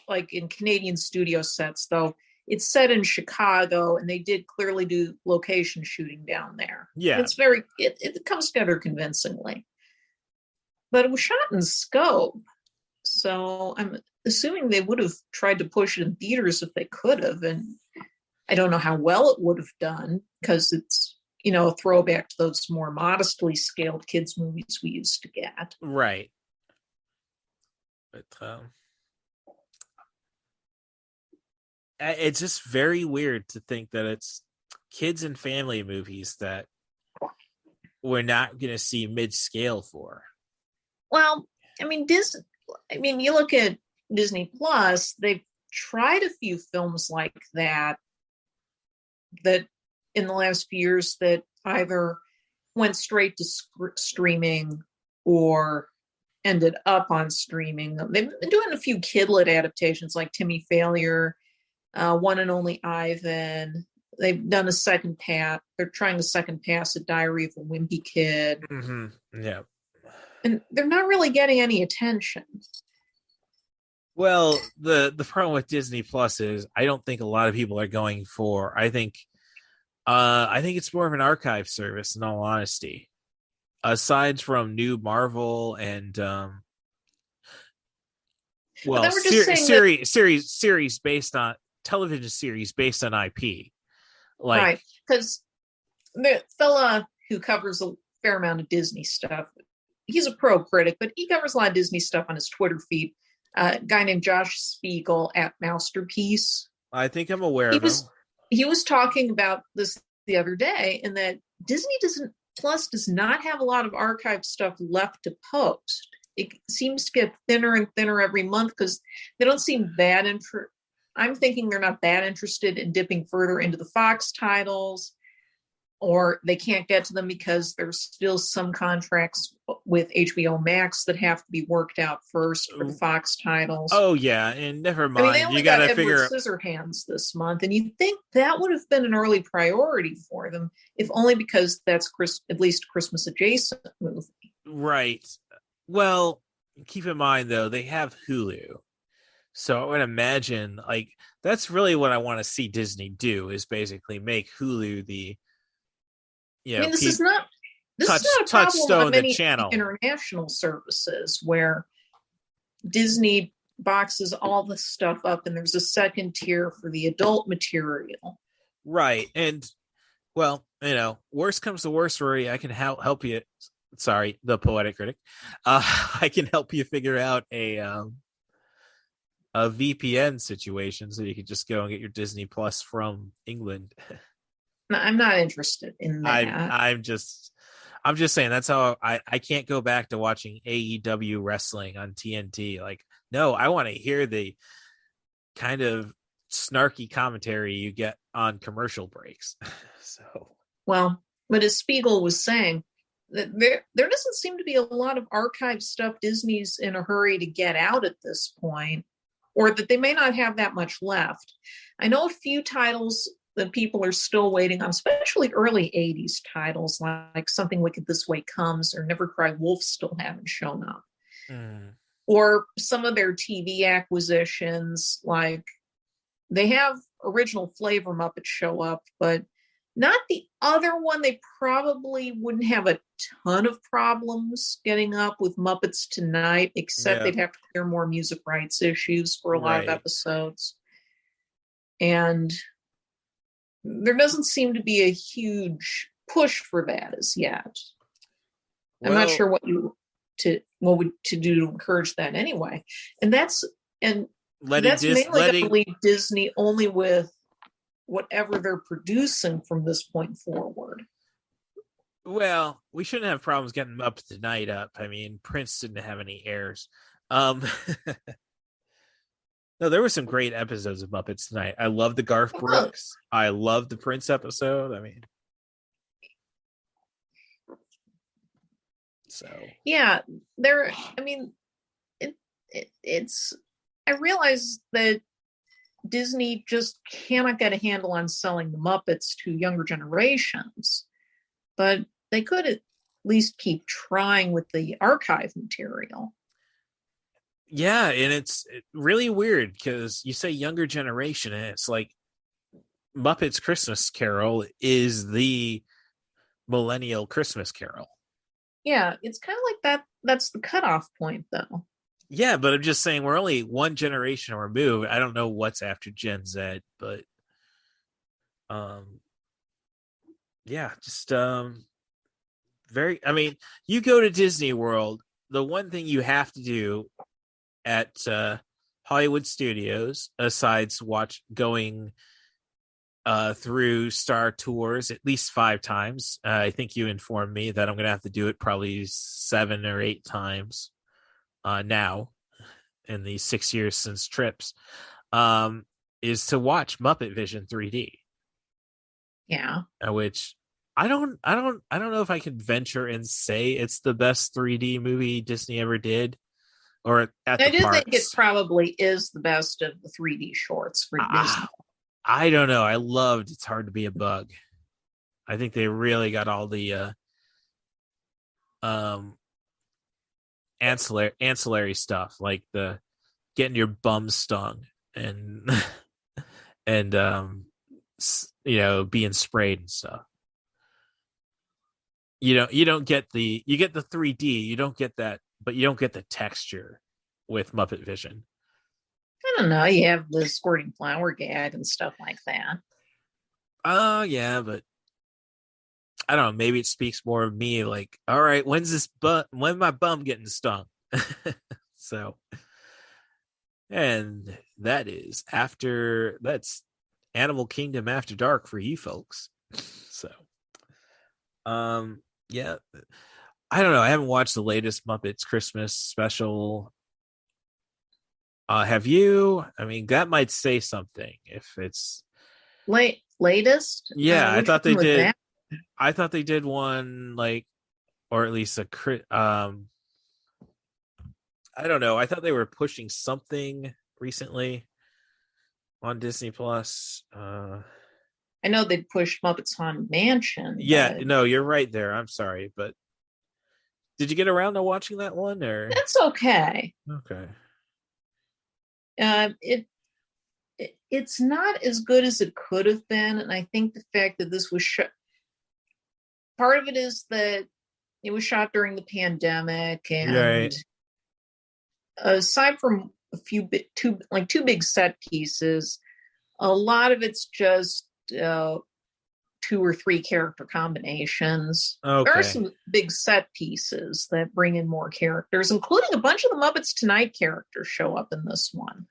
like in Canadian studio sets, though it's set in Chicago, and they did clearly do location shooting down there. Yeah. It comes together convincingly. But it was shot in scope. So I'm assuming they would have tried to push it in theaters if they could have. And I don't know how well it would have done, because it's, a throwback to those more modestly scaled kids movies we used to get. Right. But it's just very weird to think that it's kids and family movies that we're not going to see mid-scale for. Well, I mean, you look at Disney Plus, they've tried a few films like that in the last few years that either went straight to streaming or ended up on streaming. They've been doing a few kidlit adaptations like Timmy Failure, One and Only Ivan. They've done a second pass. They're trying to second pass a Diary of a Wimpy Kid. Mm-hmm. Yeah. And they're not really getting any attention. Well, the problem with Disney Plus is I don't think a lot of people are going for. I think it's more of an archive service, in all honesty. Aside from new Marvel and series based on television series based on IP, like right? Because the fella who covers a fair amount of Disney stuff, he's a pro critic, but he covers a lot of Disney stuff on his Twitter feed. A guy named Josh Spiegel at Masterpiece. I think I'm aware of him. He was talking about this the other day, and that Disney Plus does not have a lot of archive stuff left to post. It seems to get thinner and thinner every month because they don't seem that I'm thinking they're not that interested in dipping further into the Fox titles, or they can't get to them because there's still some contracts with HBO Max that have to be worked out first for the Fox titles. Oh yeah, and never mind. I mean, they only got Edward Scissorhands this month, and you'd think that would have been an early priority for them, if only because that's at least Christmas adjacent movie. Right. Well, keep in mind though, they have Hulu. So I would imagine that's really what I want to see Disney do, is basically make Hulu the this is not a problem on many international services where Disney boxes all the stuff up and there's a second tier for the adult material. Right. And well, worst comes to worst, Rory, I can help you. Sorry, the poetic critic. I can help you figure out a VPN situation so you can just go and get your Disney Plus from England. No, I'm not interested in that. I'm just saying that's how I can't go back to watching AEW wrestling on TNT. No, I want to hear the kind of snarky commentary you get on commercial breaks. Well, but as Spiegel was saying, that there doesn't seem to be a lot of archive stuff Disney's in a hurry to get out at this point, or that they may not have that much left. I know a few titles that people are still waiting on, especially early 80s titles like Something Wicked This Way Comes or Never Cry Wolf still haven't shown up. Or some of their TV acquisitions, like they have original Flavor Muppets show up, but not the other one. They probably wouldn't have a ton of problems getting up with Muppets Tonight, except they'd have to clear more music rights issues for a lot of episodes. And there doesn't seem to be a huge push for that as yet. I'm not sure what would do to encourage that anyway. And that's mainly going to leave Disney only with whatever they're producing from this point forward. Well, we shouldn't have problems getting up Tonight up. I mean, Prince didn't have any heirs. No, there were some great episodes of Muppets Tonight. I love the Garth Brooks. I love the Prince episode. I mean, yeah, it's. I realize that Disney just cannot get a handle on selling the Muppets to younger generations. But they could at least keep trying with the archive material. Yeah, and it's really weird because you say younger generation, and it's like Muppets Christmas Carol is the millennial Christmas Carol. Yeah, it's kind of like that. That's the cutoff point, though. Yeah, but I'm just saying we're only one generation removed. I don't know what's after Gen Z, but yeah, just very. I mean, you go to Disney World, the one thing you have to do at Hollywood Studios, besides going through Star Tours at least 5 times. I think you informed me that I'm going to have to do it probably 7 or 8 times now in the 6 years since trips, is to watch Muppet Vision 3D. Yeah. Which I don't know if I can venture and say it's the best 3D movie Disney ever did. Or at I the do parks. think it probably is the best of the 3D shorts for Disney. I don't know. I loved It's Hard to Be a Bug. I think they really got all the ancillary stuff, like the getting your bum stung and and being sprayed and stuff. You get the 3D, you don't get that, but you don't get the texture with Muppet Vision. I don't know. You have the squirting flower gag and stuff like that. Oh, yeah, but I don't know. Maybe it speaks more of me. Like, all right, when's my bum getting stung? So, and that's Animal Kingdom After Dark for you folks. So, yeah, I don't know. I haven't watched the latest Muppets Christmas special. Have you? I mean, that might say something if it's latest. Yeah, I thought they did. That? I thought they did one or at least I don't know. I thought they were pushing something recently on Disney Plus. I know they pushed Muppets Haunted Mansion. Yeah, no, you're right there. I'm sorry, but did you get around to watching that one? Or that's okay. Okay. It's not as good as it could have been, and I think the fact that this was part of it is that it was shot during the pandemic, and right. Aside from two big set pieces, a lot of it's just 2 or 3 character combinations. Okay. There are some big set pieces that bring in more characters, including a bunch of the Muppets Tonight characters show up in this one.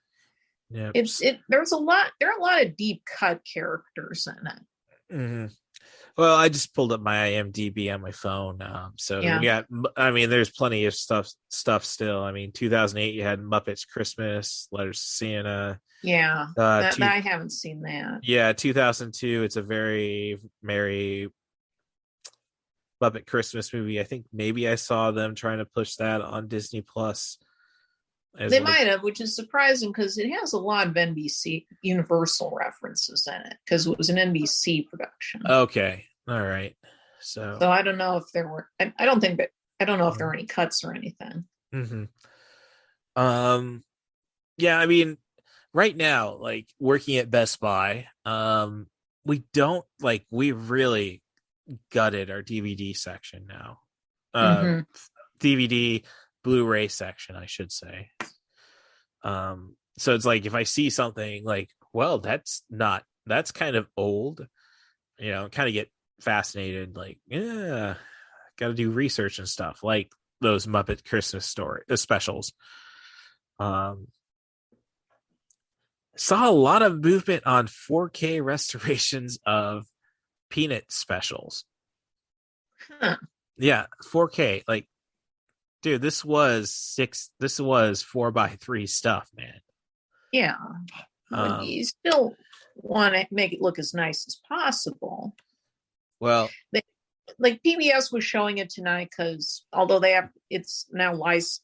Yeah, there are a lot of deep cut characters in it. Mm-hmm. Well, I just pulled up my IMDb on my phone, so yeah. We got. I mean, there's plenty of stuff still. I mean, 2008 you had Muppets Christmas, Letters to Santa. Yeah, I haven't seen that. Yeah, 2002. It's a very merry Muppet Christmas movie. I think maybe I saw them trying to push that on Disney Plus. They might have, which is surprising because it has a lot of NBC Universal references in it because it was an NBC production. Okay, all right. So I don't know if there were. I don't know if there were any cuts or anything. Mm-hmm. Yeah, I mean, right now, working at Best Buy, we really gutted our DVD section now. DVD Blu-ray section, I should say. So it's like if I see something well, that's kind of old, kind of get fascinated, got to do research and stuff like those Muppet Christmas specials. Saw a lot of movement on 4K restorations of Peanut specials. Huh. Yeah, 4K. Dude, this was 4:3 stuff, man. Yeah. You still want to make it look as nice as possible. Well, PBS was showing it tonight because although it's now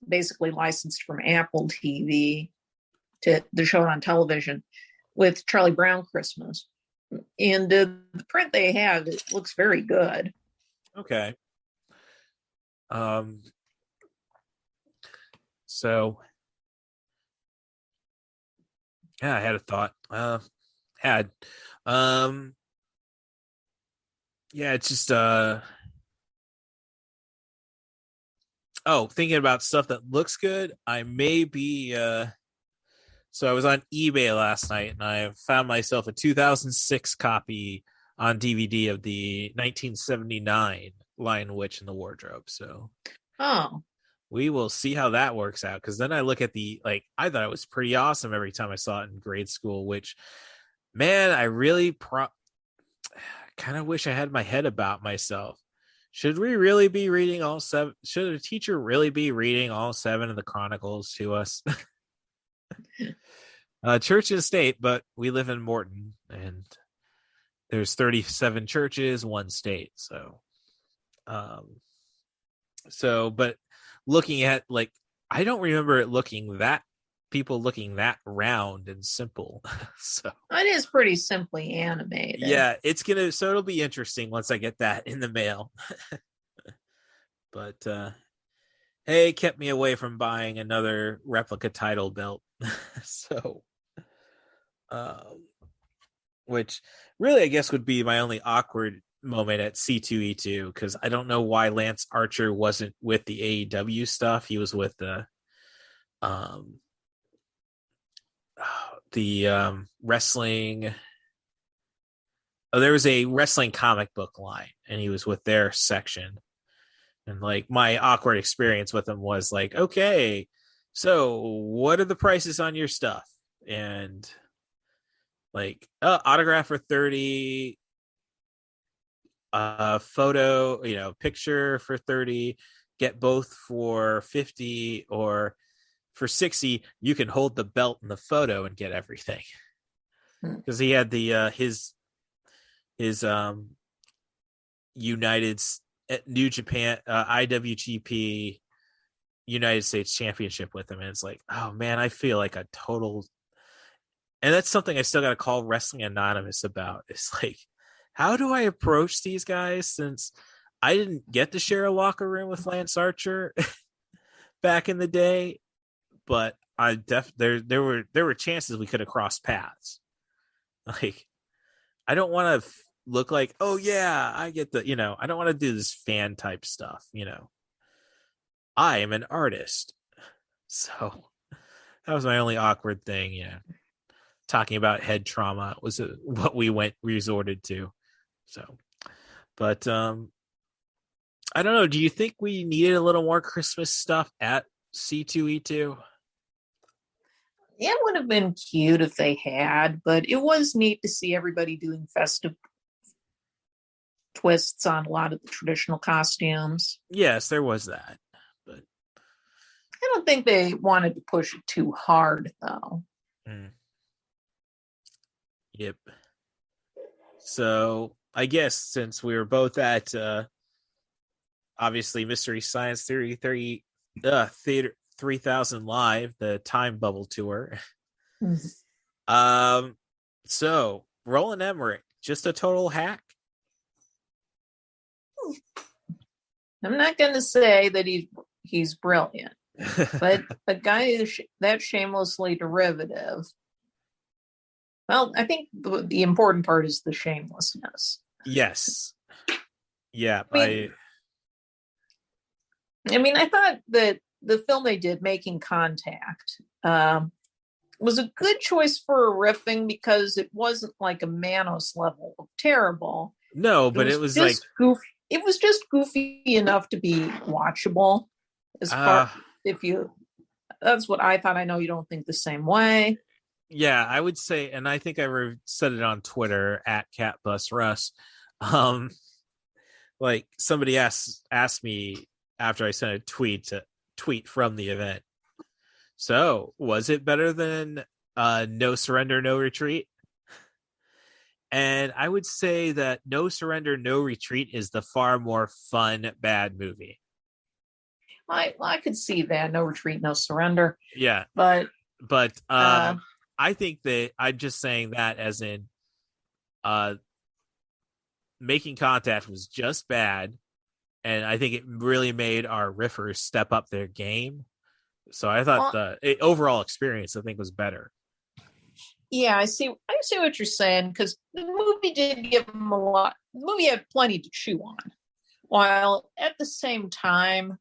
basically licensed from Apple TV to show it on television, with Charlie Brown Christmas. And the print they have, it looks very good. Okay. So yeah, I had a thought. Yeah, it's just thinking about stuff that looks good. I may be so I was on eBay last night and I found myself a 2006 copy on DVD of the 1979 Lion, Witch, and the Wardrobe. So we will see how that works out, because then I look at I thought it was pretty awesome every time I saw it in grade school, which, man, I really kind of wish I had my head about myself. Should we really be reading all seven? Should a teacher really be reading all seven of the Chronicles to us? Church and state, but we live in Morton and there's 37 churches, one state. But looking at, I don't remember people looking that round and simple. So it is pretty simply animated. Yeah, it'll be interesting once I get that in the mail. But hey, it kept me away from buying another replica title belt. So which really I guess would be my only awkward moment at C2E2, because I don't know why Lance Archer wasn't with the AEW stuff. He was with the wrestling. There was a wrestling comic book line and he was with their section. And my awkward experience with him was okay, so what are the prices on your stuff? And autograph for 30, photo, picture for 30, get both for 50, or for 60, you can hold the belt and the photo and get everything. Because he had the his United New Japan IWGP United States Championship with him, and it's oh man, I feel like a total. And that's something I still got to call Wrestling Anonymous about. It's how do I approach these guys, since I didn't get to share a locker room with Lance Archer back in the day, but there were chances we could have crossed paths. I don't want to look oh yeah, I get the, I don't want to do this fan type stuff. I am an artist. So that was my only awkward thing. Talking about head trauma was what we resorted to. So, but I don't know. Do you think we needed a little more Christmas stuff at C2E2? It would have been cute if they had, but it was neat to see everybody doing festive twists on a lot of the traditional costumes. Yes, there was that, but I don't think they wanted to push it too hard, though. Yep. So I guess since we were both at obviously Mystery Science Theater 3000 Live, the Time Bubble tour. So Roland Emmerich, just a total hack? I'm not going to say that he's brilliant, but a guy is that shamelessly derivative. Well, I think the important part is the shamelessness. Yes. Yeah. I thought that the film they did, Making Contact, was a good choice for a riffing, because it wasn't like a Manos level of terrible. No, but it was goofy. It was just goofy enough to be watchable. That's what I thought. I know you don't think the same way. Yeah, I would say, and I think I said it on Twitter at CatBusRuss. Somebody asked me after I sent a tweet from the event. So, was it better than No Surrender, No Retreat? And I would say that No Surrender, No Retreat is the far more fun bad movie. I could see that. No Retreat, No Surrender. Yeah. But I think that I'm just saying that as in Making Contact was just bad, and I think it really made our riffers step up their game. So I thought the overall experience, I think, was better. Yeah, I see what you're saying, because the movie did give them a lot. The movie had plenty to chew on, while at the same time,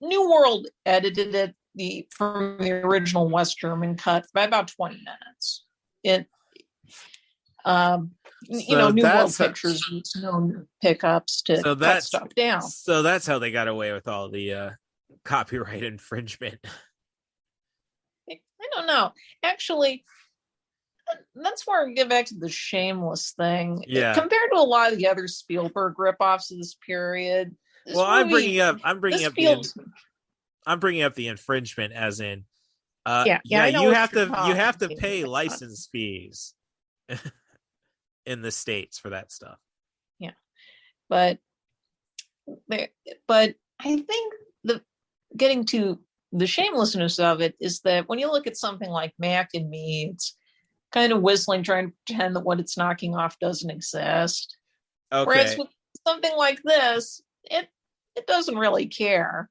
New World edited it from the original West German cut by about 20 minutes. New World Pictures used known pickups to cut stuff down. So that's how they got away with all the copyright infringement. I don't know. Actually, that's where I get back to the Shameless thing. Yeah. Compared to a lot of the other Spielberg ripoffs of this period. I'm bringing up the infringement as in you have to pay license fees in the States for that stuff. Yeah. But I think getting to the shamelessness of it is that when you look at something like Mac and Me, it's kind of whistling, trying to pretend that what it's knocking off doesn't exist. Okay. Whereas with something like this, it doesn't really care.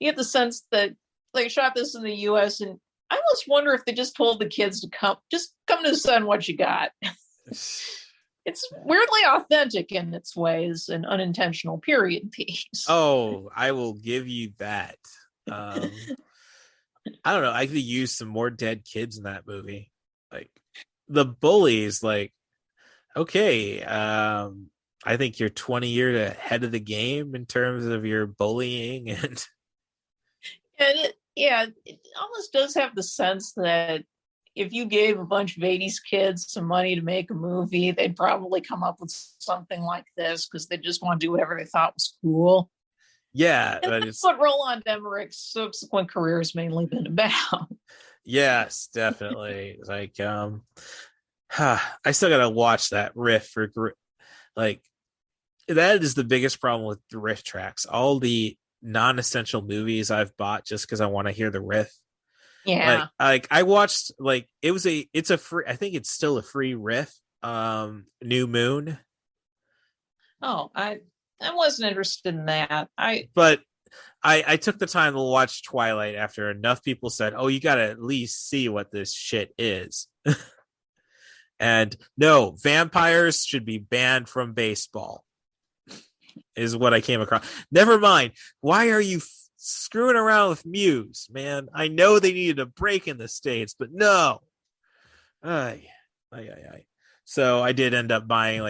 You get the sense that they shot this in the US, and I almost wonder if they just told the kids to come to the sun what you got. It's weirdly authentic in its ways, an unintentional period piece. Oh, I will give you that. I don't know. I could use some more dead kids in that movie. Like the bullies, like, okay, I think you're 20 years ahead of the game in terms of your bullying and it almost does have the sense that if you gave a bunch of 80s kids some money to make a movie, they'd probably come up with something like this because they just want to do whatever they thought was cool. Yeah, and that's what Roland Emmerich's subsequent career has mainly been about. Yes, definitely. Like, I still gotta watch that riff for like that is the biggest problem with the riff tracks. All the non-essential movies I've bought just because I want to hear the riff. Yeah, like I watched it's a free. I think it's still a free riff. New Moon. Oh, I wasn't interested in that. I took the time to watch Twilight after enough people said, "Oh, you got to at least see what this shit is." And no, vampires should be banned from baseball. Is what I came across. Never mind. Why are you screwing around with Muse, man? I know they needed a break in the States, but no. So I did end up buying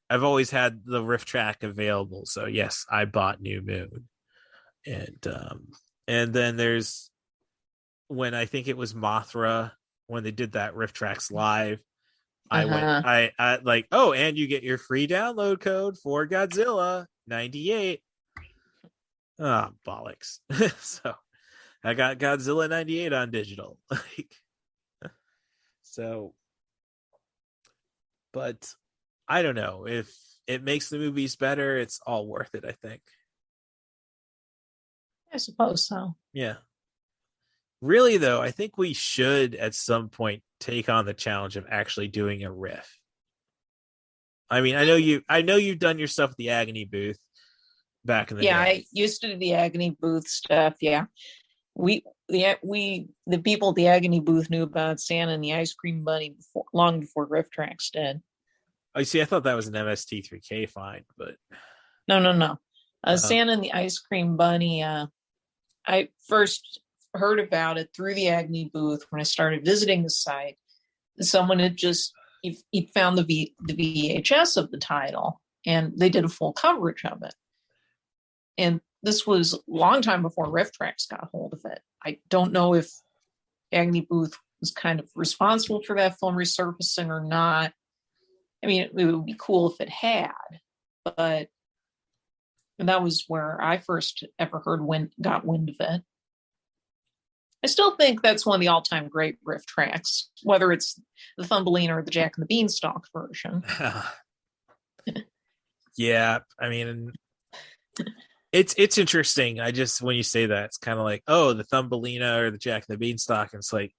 I've always had the riff track available, so yes, I bought New Moon, and then there's when I think it was Mothra when they did that riff tracks live. I went, I like, oh, and you get your free download code for Godzilla 98. Ah, bollocks! So I got Godzilla 98 on digital, so, but. I don't know if it makes the movies better. It's all worth it, I think. I suppose so. Yeah. Really, though, I think we should at some point take on the challenge of actually doing a riff. I mean, I know you've done your stuff at the Agony booth back in the day. I used to do the Agony booth stuff. Yeah. The people at the Agony booth knew about Santa and the Ice Cream Bunny long before riff tracks did. I see. I thought that was an MST3K find, but no. Santa and the Ice Cream Bunny. I first heard about it through the Agony booth when I started visiting the site. Someone had he found the VHS of the title, and they did a full coverage of it. And this was a long time before riff tracks got hold of it. I don't know if Agony booth was kind of responsible for that film resurfacing or not. I mean, it would be cool if it had, but that was where I first ever got wind of it. I still think that's one of the all-time great riff tracks, whether it's the Thumbelina or the Jack and the Beanstalk version. Yeah, I mean, It's interesting. I just, when you say that, it's kind of like, oh, the Thumbelina or the Jack and the Beanstalk. And it's like,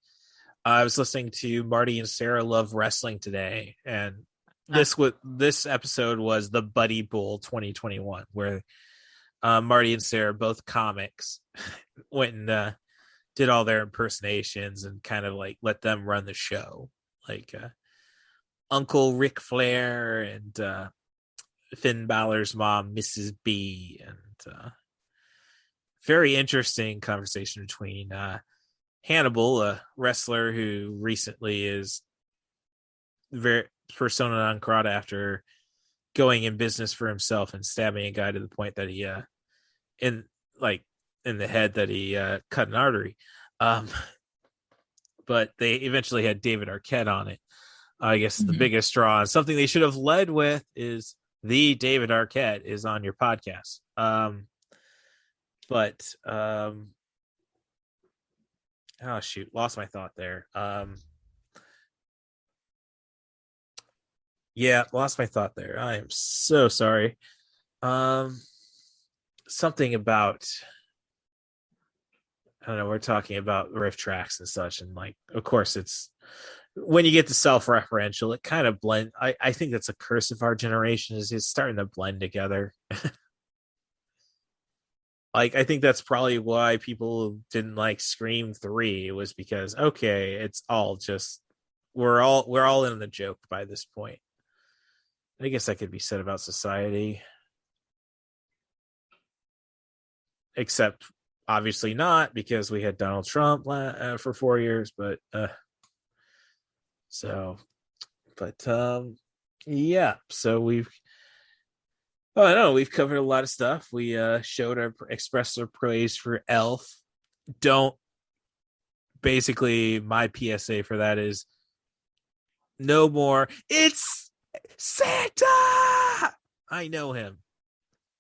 I was listening to Marty and Sarah Love Wrestling today, and this episode was the Buddy Bowl 2021, where Marty and Sarah, both comics, went and did all their impersonations and kind of like let them run the show, like Uncle Ric Flair and Finn Balor's mom, Mrs. B, and very interesting conversation between Hannibal, a wrestler who recently is very persona non grata after going in business for himself and stabbing a guy to the point that he in the head that he cut an artery. But they eventually had David Arquette on it. I guess the biggest draw, and something they should have led with, is the David Arquette is on your podcast. Oh shoot, lost my thought there. Lost my thought there. I am so sorry. Something about, I don't know, we're talking about riff tracks and such, and like, of course, it's when you get to self-referential, it kind of blend. I think that's a curse of our generation, is it's starting to blend together. Like, I think that's probably why people didn't like Scream 3. It was because, okay, it's all just, we're all in the joke by this point. I guess that could be said about society. Except obviously not, because we had Donald Trump for 4 years, but so we've we've covered a lot of stuff. We expressed our praise for Elf. Basically my PSA for that is no more "It's Santa." I know him.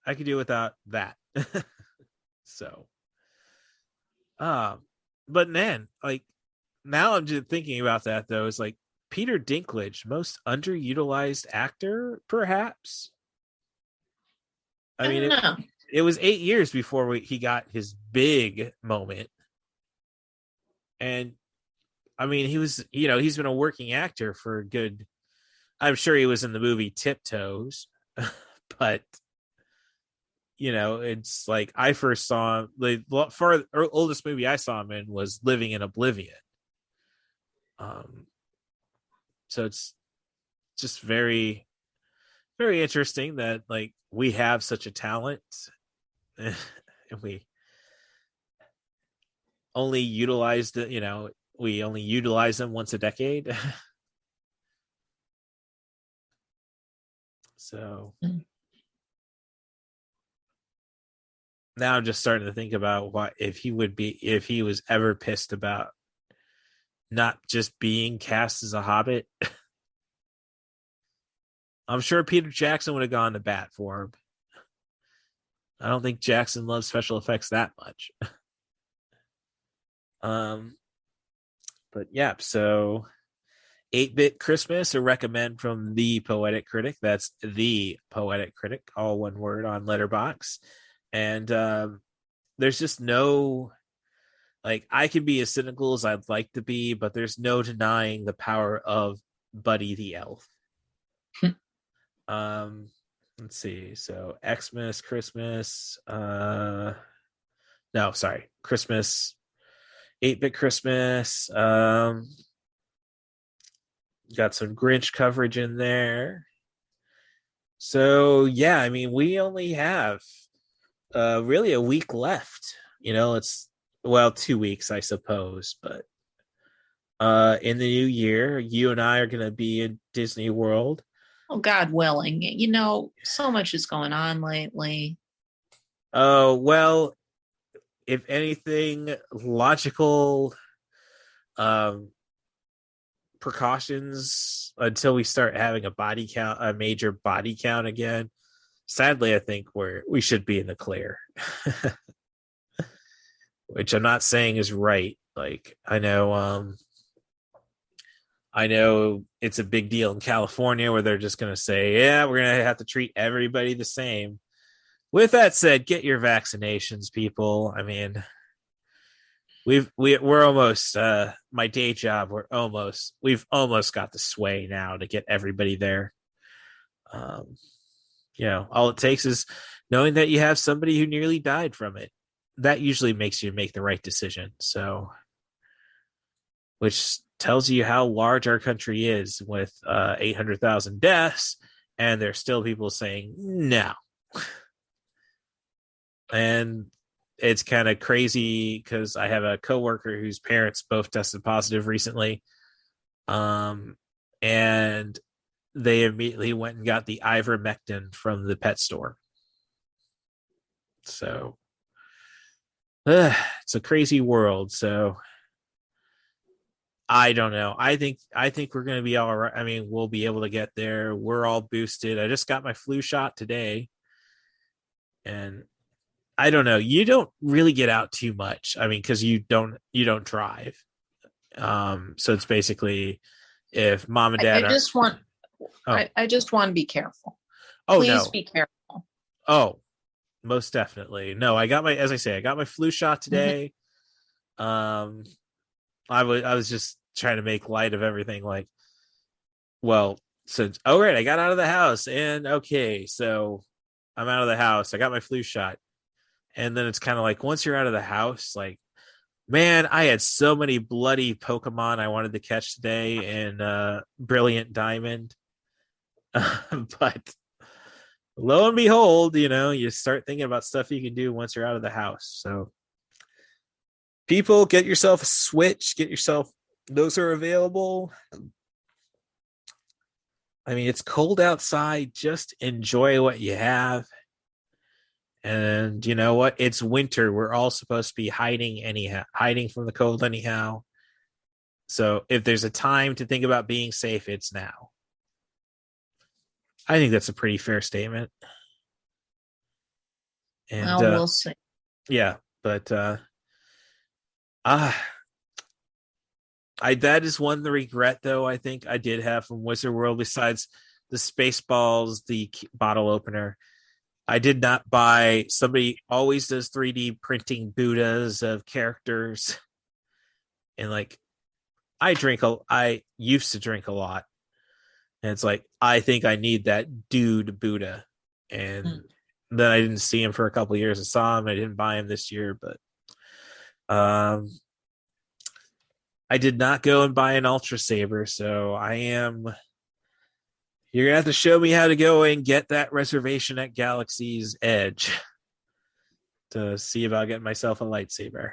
I could do without that. So but man, like, now I'm just thinking about that, though. It's like Peter Dinklage, most underutilized actor, perhaps. I mean, it was 8 years before he got his big moment. And I mean, he was, he's been a working actor for a good, I'm sure he was in the movie Tiptoes, but it's like, I first saw him, the oldest movie I saw him in was Living in Oblivion. So it's just very, very interesting that, like, we have such a talent and we only utilize we only utilize them once a decade. So now I'm just starting to think about what if he was ever pissed about not just being cast as a Hobbit. I'm sure Peter Jackson would have gone to bat for him. I don't think Jackson loves special effects that much. But yeah, so 8-Bit Christmas, a recommend from The Poetic Critic. That's The Poetic Critic, all one word, on Letterboxd. And there's just no, like, I can be as cynical as I'd like to be, but there's no denying the power of Buddy the Elf. Let's see. So Xmas, Christmas, Christmas, 8-Bit Christmas. Got some Grinch coverage in there. So yeah, I mean, we only have really a week left. It's 2 weeks, I suppose, but in the new year, you and I are going to be in Disney World. Oh, God willing. So much is going on lately. Oh, well, if anything, logical precautions until we start having a major body count again. Sadly, I think we should be in the clear. Which I'm not saying is right. Like, I know it's a big deal in California where they're just going to say, yeah, we're going to have to treat everybody the same. With that said, get your vaccinations, people. I mean, we're almost my day job. We've almost got the sway now to get everybody there. All it takes is knowing that you have somebody who nearly died from it. That usually makes you make the right decision. So, which tells you how large our country is with 800,000 deaths, and there's still people saying no. And it's kind of crazy because I have a coworker whose parents both tested positive recently. And they immediately went and got the ivermectin from the pet store. So it's a crazy world. So I don't know. I think we're going to be all right. I mean, we'll be able to get there. We're all boosted. I just got my flu shot today. And I don't know. You don't really get out too much. I mean, because you don't drive. So it's basically if mom and dad I just want to be careful. Oh, please no. be careful. Oh, most definitely. No, I got my flu shot today. Mm-hmm. I was just trying to make light of everything. Like, well, since I got out of the house, and okay, so I'm out of the house. I got my flu shot. And then it's kind of like, once you're out of the house, like, man, I had so many bloody Pokemon I wanted to catch today in Brilliant Diamond. But lo and behold, you start thinking about stuff you can do once you're out of the house. So people, get yourself a Switch, those are available. I mean, it's cold outside. Just enjoy what you have. And you know what? It's winter. We're all supposed to be hiding from the cold anyhow. So if there's a time to think about being safe, it's now. I think that's a pretty fair statement. And well, we'll see. Yeah, but that is one regret, though, I think I did have from Wizard World, besides the Spaceballs, the bottle opener. I did not buy. Somebody always does 3D printing Buddhas of characters, and like I used to drink a lot, and it's like I think I need that dude Buddha, and then I didn't see him for a couple of years. I saw him. I didn't buy him this year, but I did not go and buy an Ultra Saber, so I am. You're going to have to show me how to go and get that reservation at Galaxy's Edge to see about getting myself a lightsaber.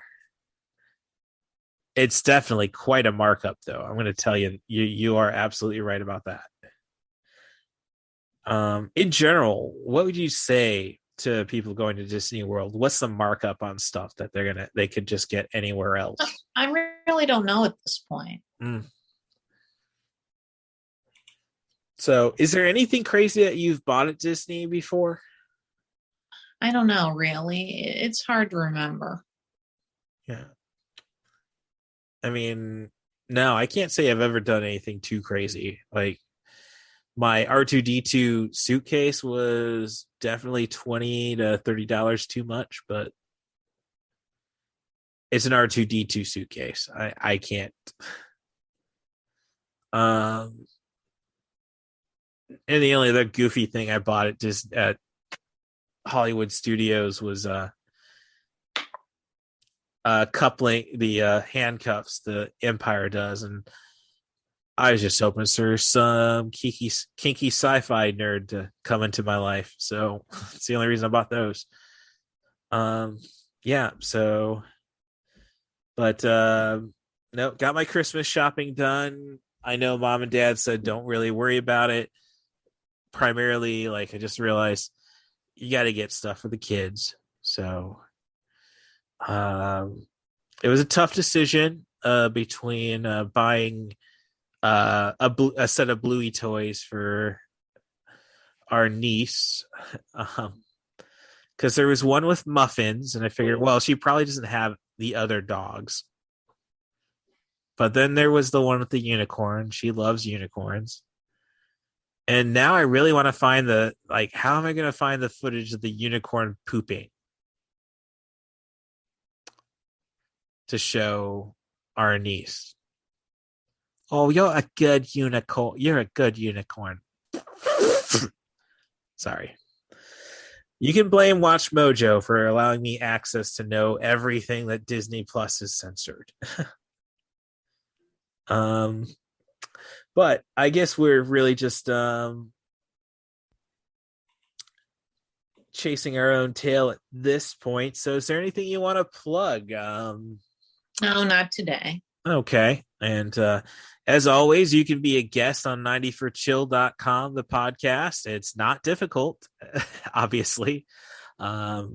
It's definitely quite a markup, though. I'm going to tell you, you are absolutely right about that. In general, what would you say to people going to Disney World? What's the markup on stuff that they could just get anywhere else? I really don't know at this point. So, is there anything crazy that you've bought at Disney before? I don't know, really. It's hard to remember. Yeah. I mean, no, I can't say I've ever done anything too crazy. Like, my R2-D2 suitcase was definitely $20 to $30 too much, but it's an R2-D2 suitcase. I can't. And the only other goofy thing I bought at Hollywood Studios was coupling the handcuffs the Empire does, and I was just hoping for some kinky sci-fi nerd to come into my life. So it's the only reason I bought those. Yeah. So, but no, got my Christmas shopping done. I know Mom and Dad said don't really worry about it. Primarily, like, I just realized you got to get stuff for the kids. So it was a tough decision between buying a set of Bluey toys for our niece, because there was one with muffins, and I figured, well, she probably doesn't have the other dogs. But then there was the one with the unicorn. She loves unicorns. And now I really want to find how am I going to find the footage of the unicorn pooping to show our niece? Oh, you're a good unicorn. You're a good unicorn. Sorry. You can blame Watch Mojo for allowing me access to know everything that Disney Plus is censored. But I guess we're really just chasing our own tail at this point. So is there anything you want to plug? No, not today. Okay. And as always, you can be a guest on 90forchill.com, the podcast. It's not difficult, obviously. If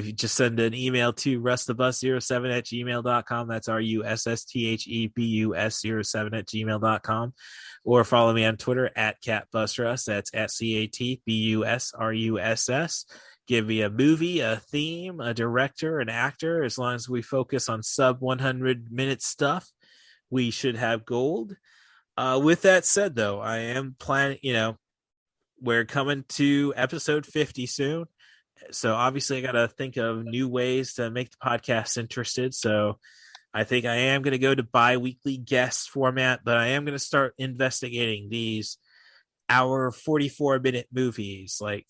you just send an email to rustthebus07@gmail.com, that's RUSSTHEBUS07@gmail.com, or follow me on Twitter at CatBusRus. That's at CatBusRuss. Give me a movie, a theme, a director, an actor. As long as we focus on sub 100-minute stuff, we should have gold. With that said, though, I am planning, we're coming to episode 50 soon. So obviously I got to think of new ways to make the podcast interested. So I think I am going to go to bi-weekly guest format, but I am going to start investigating these hour 44-minute movies. Like,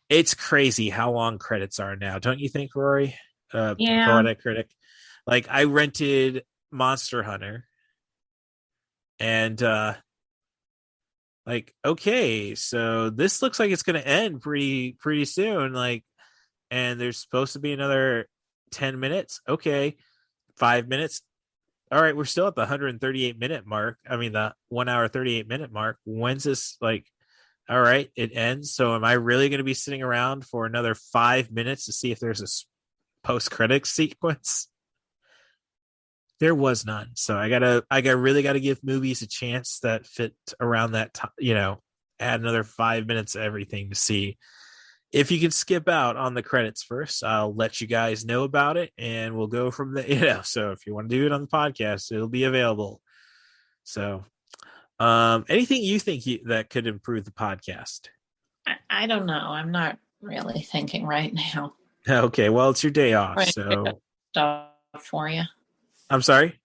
it's crazy how long credits are now. Don't you think, Rory? Yeah. Poetic Critic. Like, I rented Monster Hunter and okay, so this looks like it's going to end pretty soon. And there's supposed to be another 10 minutes. Okay, 5 minutes. All right, we're still at the 138-minute mark. I mean, the 1 hour 38-minute mark. When's this all right, it ends. So am I really going to be sitting around for another 5 minutes to see if there's a post-credits sequence? There was none. So I really got to give movies a chance that fit around that time, add another 5 minutes of everything to see if you can skip out on the credits first. I'll let you guys know about it and we'll go from there. So if you want to do it on the podcast, it'll be available. So anything you think that could improve the podcast? I don't know. I'm not really thinking right now. Okay. Well, it's your day off. Right. So Stuff for you. I'm sorry.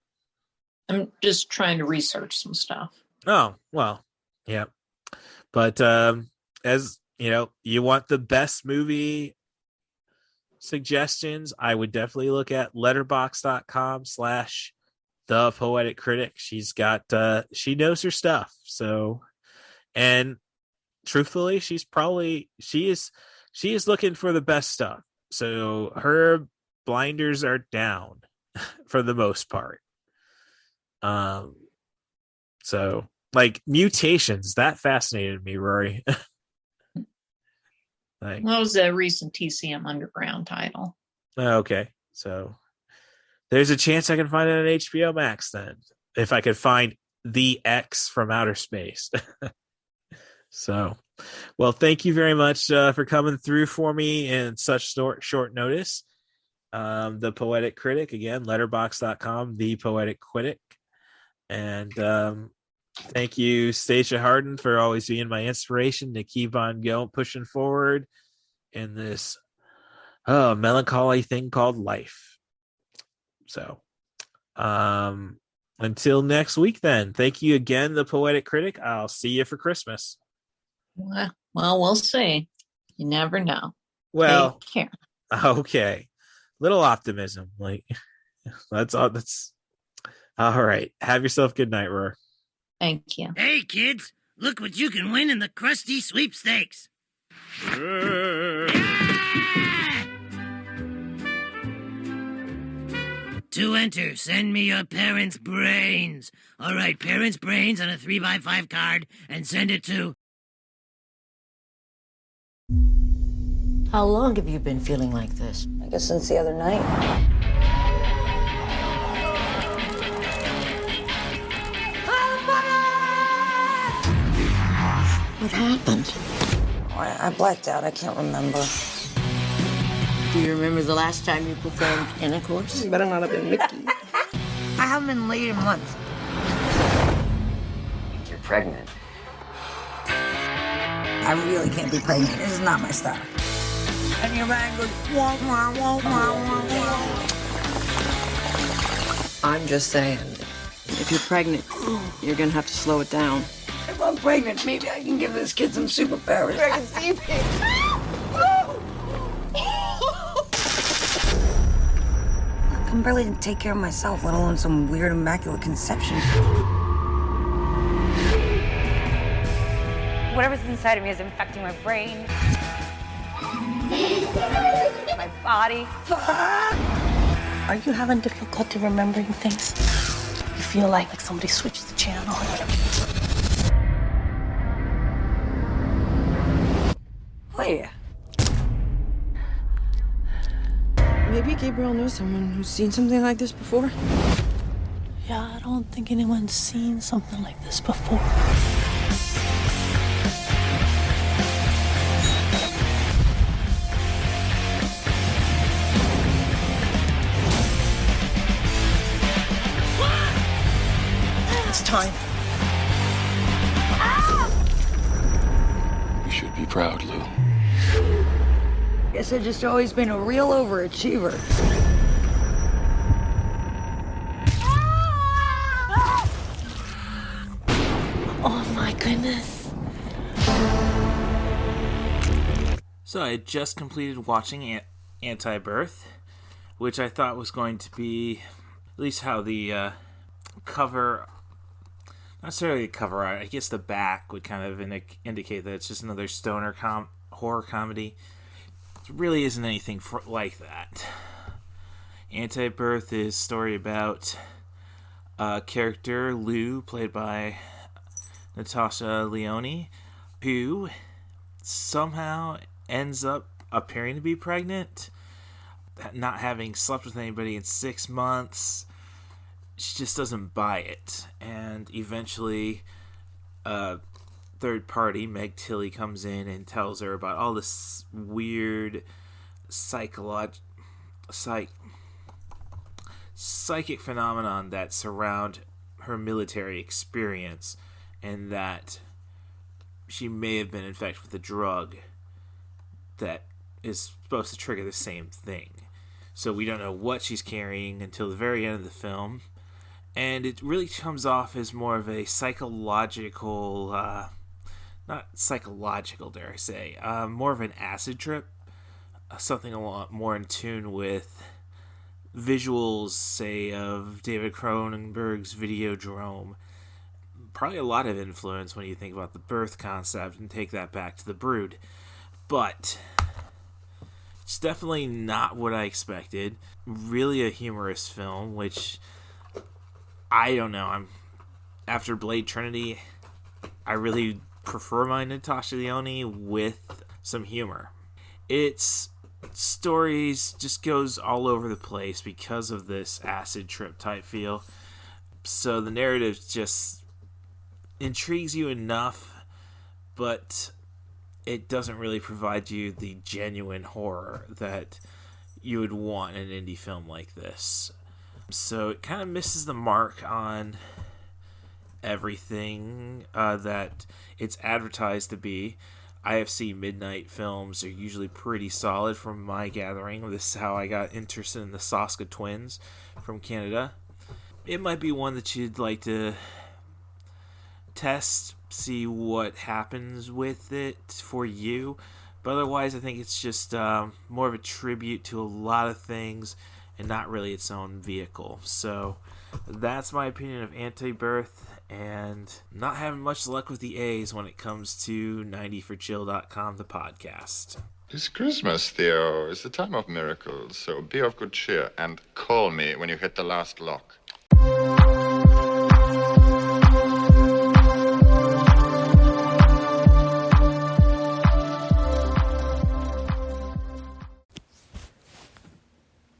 I'm just trying to research some stuff. Oh, well, yeah. But as you want the best movie suggestions, I would definitely look at letterbox.com/thepoeticcritic. She's got she knows her stuff. So, and truthfully, she is looking for the best stuff. So her blinders are down for the most part. So Mutations, that fascinated me, Rory. That was a recent TCM Underground title. Okay, so there's a chance I can find it on HBO Max then, if I could find The X from Outer Space. So, well, thank you very much for coming through for me in such short notice. The Poetic Critic, again, letterbox.com, The Poetic Critic. And thank you, Stacia Harden, for always being my inspiration to keep on going, pushing forward in this melancholy thing called life. So, until next week, then, thank you again, The Poetic Critic. I'll see you for Christmas. Well, we'll see. You never know. Well, take care. Okay. Little optimism. That's all. That's all right. Have yourself a good night, Roar. Thank you. Hey, kids, look what you can win in the Krusty Sweepstakes. To enter, send me your parents' brains. All right, parents' brains on a 3x5 card and send it to... How long have you been feeling like this? I guess since the other night. What happened? I blacked out. I can't remember. Do you remember the last time you performed intercourse? You better not have been Mickey. I haven't been laid in months. You're pregnant. I really can't be pregnant. This is not my style. And your man goes, wah, wah, wah, wah, wah, wah. I'm just saying, if you're pregnant, you're gonna have to slow it down. If I'm pregnant, maybe I can give this kid some superpowers. I can see things. I can barely take care of myself, let alone some weird immaculate conception. Whatever's inside of me is infecting my brain, my body. Are you having difficulty remembering things? You feel like somebody switched the channel. Oh, yeah. Maybe Gabriel knows someone who's seen something like this before. Yeah, I don't think anyone's seen something like this before. It's time. You should be proud, Lou. Guess I've just always been a real overachiever. Oh my goodness. So I had just completed watching Antibirth, which I thought was going to be at least how the cover, not necessarily the cover art, I guess the back would kind of indicate that it's just another stoner horror comedy. It really isn't anything like that. Antibirth is a story about a character, Lou, played by Natasha Lyonne, who somehow ends up appearing to be pregnant, not having slept with anybody in 6 months. She just doesn't buy it, and eventually a third party, Meg Tilly, comes in and tells her about all this weird psychic phenomenon that surround her military experience, and that she may have been infected with a drug that is supposed to trigger the same thing. So we don't know what she's carrying until the very end of the film. And it really comes off as more of a psychological, not psychological, dare I say, more of an acid trip. Something a lot more in tune with visuals, say, of David Cronenberg's Videodrome. Probably a lot of influence when you think about the birth concept and take that back to The Brood. But it's definitely not what I expected. Really a humorous film, which I don't know. After Blade Trinity, I really prefer my Natasha Lyonne with some humor. Its stories just goes all over the place because of this acid trip type feel. So the narrative just intrigues you enough, but it doesn't really provide you the genuine horror that you would want in an indie film like this. So it kind of misses the mark on everything that it's advertised to be. IFC Midnight films are usually pretty solid from my gathering. This is how I got interested in the Soska twins from Canada. It might be one that you'd like to test, see what happens with it for you. But otherwise, I think it's just more of a tribute to a lot of things and not really its own vehicle. So that's my opinion of Antibirth, and not having much luck with the A's when it comes to 90forchill.com, the podcast. It's Christmas, Theo. It's the time of miracles, so be of good cheer and call me when you hit the last lock.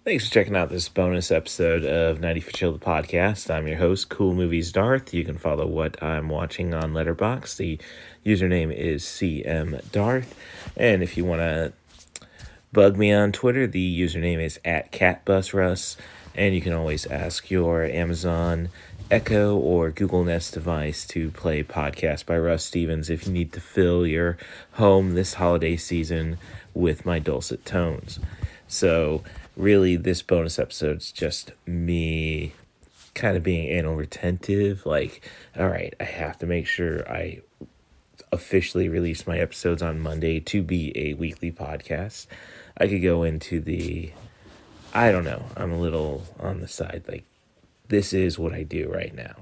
Thanks for checking out this bonus episode of 90 for Chill, the podcast. I'm your host, Cool Movies Darth. You can follow what I'm watching on Letterboxd. The username is CMDarth. And if you want to bug me on Twitter, the username is @CatBusRuss. And you can always ask your Amazon Echo or Google Nest device to play Podcast by Russ Stevens if you need to fill your home this holiday season with my dulcet tones. So really, this bonus episode's just me kind of being anal retentive. Like, all right, I have to make sure I officially release my episodes on Monday to be a weekly podcast. I could go into I don't know, I'm a little on the side, like, this is what I do right now.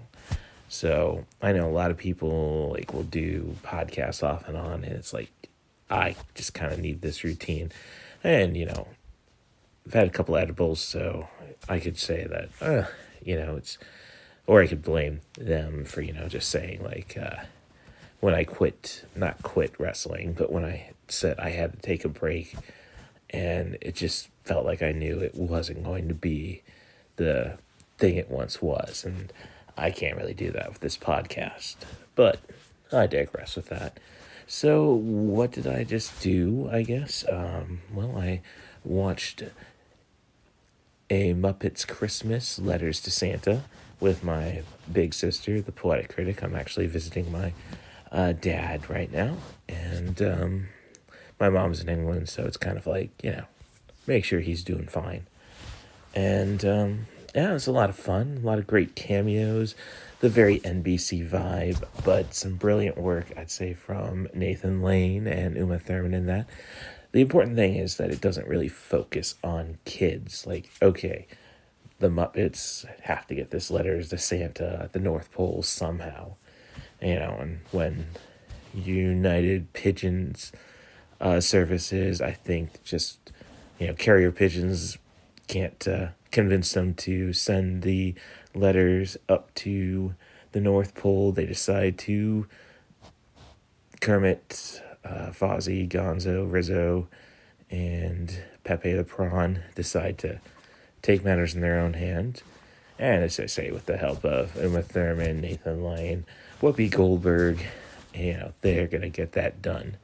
So I know a lot of people like will do podcasts off and on, and it's like, I just kind of need this routine. And, I've had a couple edibles, so I could say that, it's, or I could blame them for, just saying like, when I not quit wrestling, but when I said I had to take a break, and it just felt like I knew it wasn't going to be the thing it once was, and I can't really do that with this podcast, but I digress with that. So what did I just do, I guess? I watched a Muppets Christmas, Letters to Santa, with my big sister, the Poetic Critic. I'm actually visiting my dad right now, and my mom's in England, so it's kind of like, make sure he's doing fine. And it was a lot of fun, a lot of great cameos, the very NBC vibe, but some brilliant work, I'd say, from Nathan Lane and Uma Thurman in that. The important thing is that it doesn't really focus on kids. Like, okay, the Muppets have to get this letters to Santa at the North Pole somehow. And when United Pigeons services, I think just, carrier pigeons can't convince them to send the letters up to the North Pole. They decide to Kermit, Fozzie, Gonzo, Rizzo, and Pepe the Prawn decide to take matters in their own hand. And as I say, with the help of Uma Thurman, Nathan Lane, Whoopi Goldberg, they're going to get that done.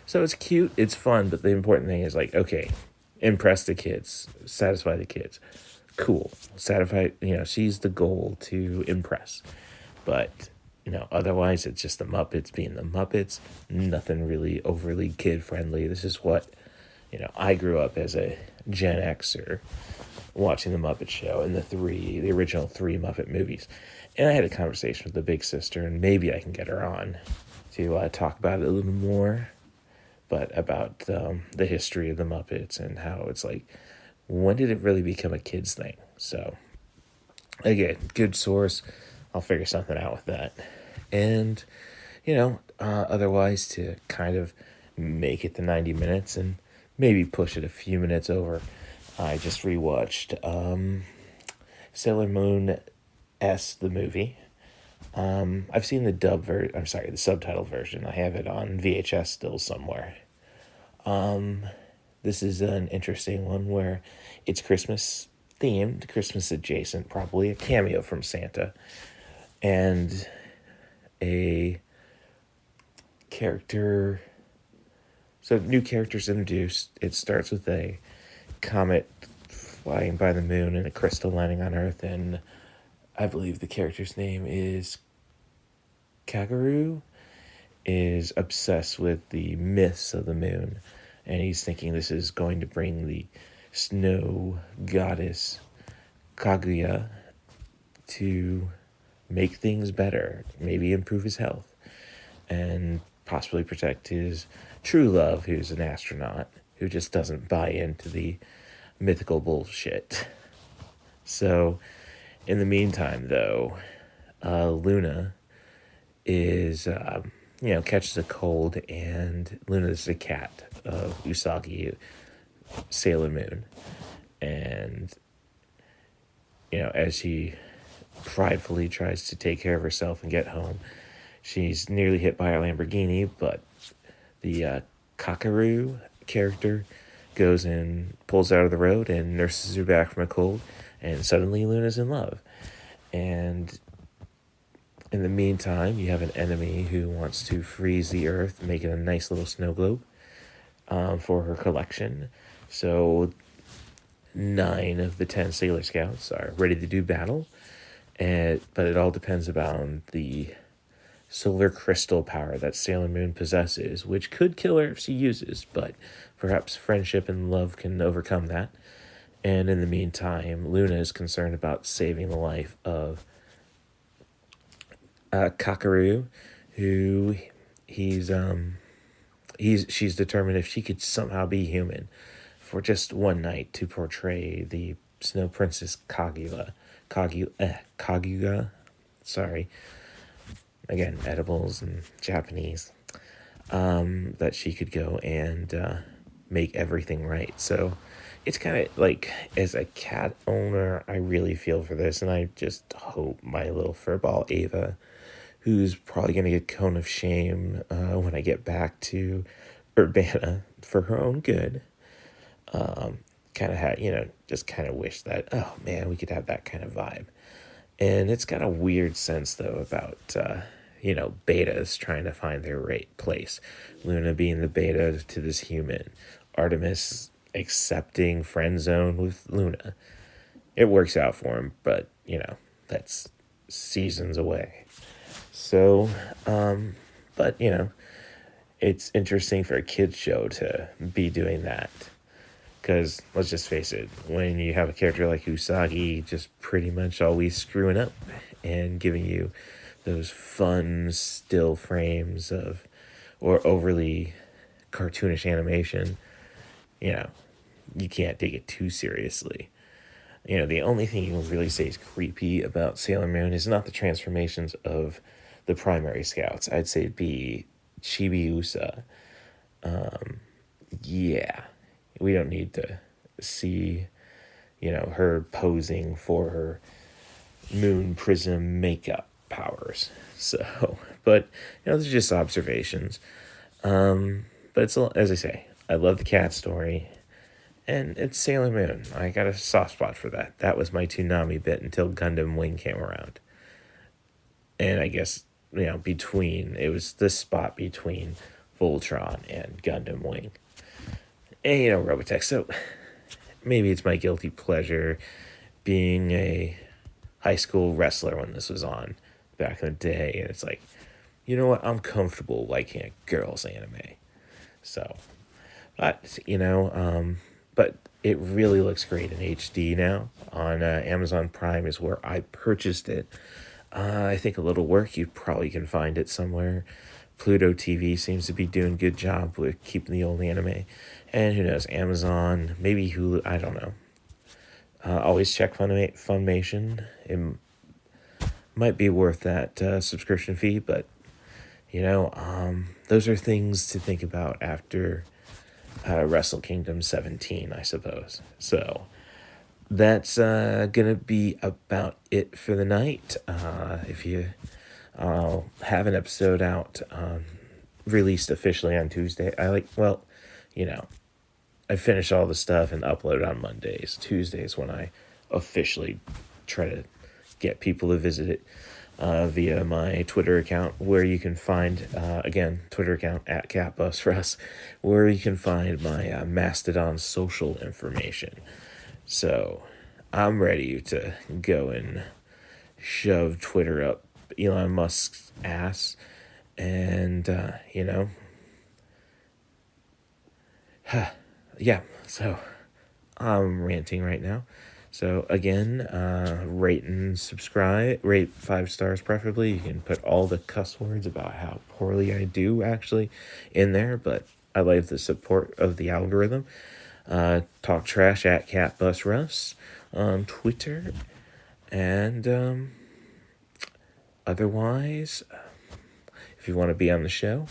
So it's cute, it's fun, but the important thing is like, okay, impress the kids, satisfy the kids. Cool. Satisfy, she's the goal to impress. But, otherwise it's just the Muppets being the Muppets. Nothing really overly kid-friendly. This is what, I grew up as a Gen Xer watching the Muppet Show and the original three Muppet movies. And I had a conversation with the big sister, and maybe I can get her on to talk about it a little more. But about the history of the Muppets and how it's like, when did it really become a kid's thing? So, again, good source. I'll figure something out with that. And, otherwise to kind of make it to 90 minutes and maybe push it a few minutes over, I just rewatched Sailor Moon S, the movie. I've seen the subtitle version. I have it on VHS still somewhere. This is an interesting one where it's Christmas themed, Christmas adjacent, probably a cameo from Santa, and a character. So new characters introduced. It starts with a comet flying by the moon and a crystal landing on Earth, and I believe the character's name is Kagaru, is obsessed with the myths of the moon, and he's thinking this is going to bring the snow goddess Kaguya to make things better, maybe improve his health, and possibly protect his true love, who's an astronaut, who just doesn't buy into the mythical bullshit. So, in the meantime, though, Luna is, catches a cold, and Luna is the cat of Usagi, Sailor Moon. And, as she pridefully tries to take care of herself and get home, she's nearly hit by a Lamborghini, but the Kakaru character goes and pulls her out of the road and nurses her back from a cold, and suddenly Luna's in love. And in the meantime, you have an enemy who wants to freeze the earth, making a nice little snow globe for her collection. So 9 of the 10 Sailor Scouts are ready to do battle, but it all depends upon the solar crystal power that Sailor Moon possesses, which could kill her if she uses, but perhaps friendship and love can overcome that. And in the meantime, Luna is concerned about saving the life of Kakaru, who she's determined if she could somehow be human for just one night to portray the Snow Princess Kaguya. Sorry. Again, edibles and Japanese. That she could go and make everything right. So it's kind of like, as a cat owner, I really feel for this, and I just hope my little furball Ava, who's probably going to get cone of shame when I get back to Urbana for her own good, kind of had, just kind of wish that, oh man, we could have that kind of vibe. And it's got a weird sense, though, about, betas trying to find their right place. Luna being the beta to this human. Artemis accepting friend zone with Luna. It works out for him, but, that's seasons away. So, but, it's interesting for a kid's show to be doing that. Because, let's just face it, when you have a character like Usagi just pretty much always screwing up and giving you those fun still frames or overly cartoonish animation, you can't take it too seriously. The only thing you can really say is creepy about Sailor Moon is not the transformations of the primary scouts. I'd say it'd be Chibiusa. Yeah. We don't need to see, her posing for her moon prism makeup powers. So, but, those are just observations. But it's, as I say, I love the cat story. And it's Sailor Moon. I got a soft spot for that. That was my Toonami bit until Gundam Wing came around. And I guess, it was the spot between Voltron and Gundam Wing. And, Robotech. So maybe it's my guilty pleasure being a high school wrestler when this was on back in the day. And it's like, you know what? I'm comfortable liking a girls anime. So, but, but it really looks great in HD now on Amazon Prime is where I purchased it. I think a little work, you probably can find it somewhere. Pluto TV seems to be doing a good job with keeping the old anime. And who knows, Amazon, maybe Hulu, I don't know. Always check Funimation. It might be worth that subscription fee, but, those are things to think about after Wrestle Kingdom 17, I suppose. So that's going to be about it for the night. I'll have an episode out released officially on Tuesday. I finish all the stuff and upload it on Mondays. Tuesdays when I officially try to get people to visit it via my Twitter account, where you can find, Twitter account @CatBusRuss, where you can find my Mastodon social information. So I'm ready to go and shove Twitter up Elon Musk's ass and, yeah, so I'm ranting right now. So again, rate and subscribe, rate 5 stars preferably. You can put all the cuss words about how poorly I do actually in there, but I like the support of the algorithm. Talk trash @CatBusRuss on Twitter. And otherwise, if you want to be on the show,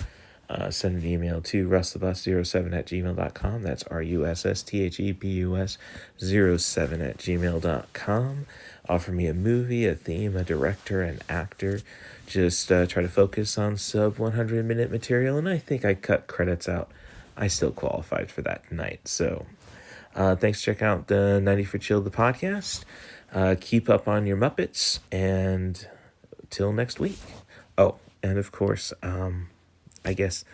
send an email to russthebus07@gmail.com. That's RUSSTHEBUS07@gmail.com. Offer me a movie, a theme, a director, an actor. Just try to focus on sub 100-minute material, and I think I cut credits out. I still qualified for that tonight. So thanks. Check out the 90 for Chill, the podcast. Keep up on your Muppets, and till next week. Oh, and of course, I guess,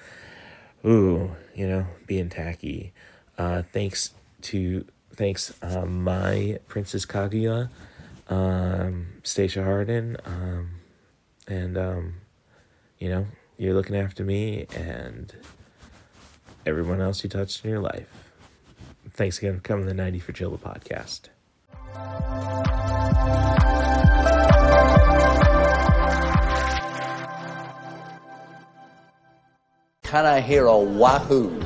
being tacky. Thanks, my Princess Kaguya Stacia Hardin, and you're looking after me and everyone else you touched in your life. Thanks again for coming to the 90 for Chill podcast. Can I hear a wahoo?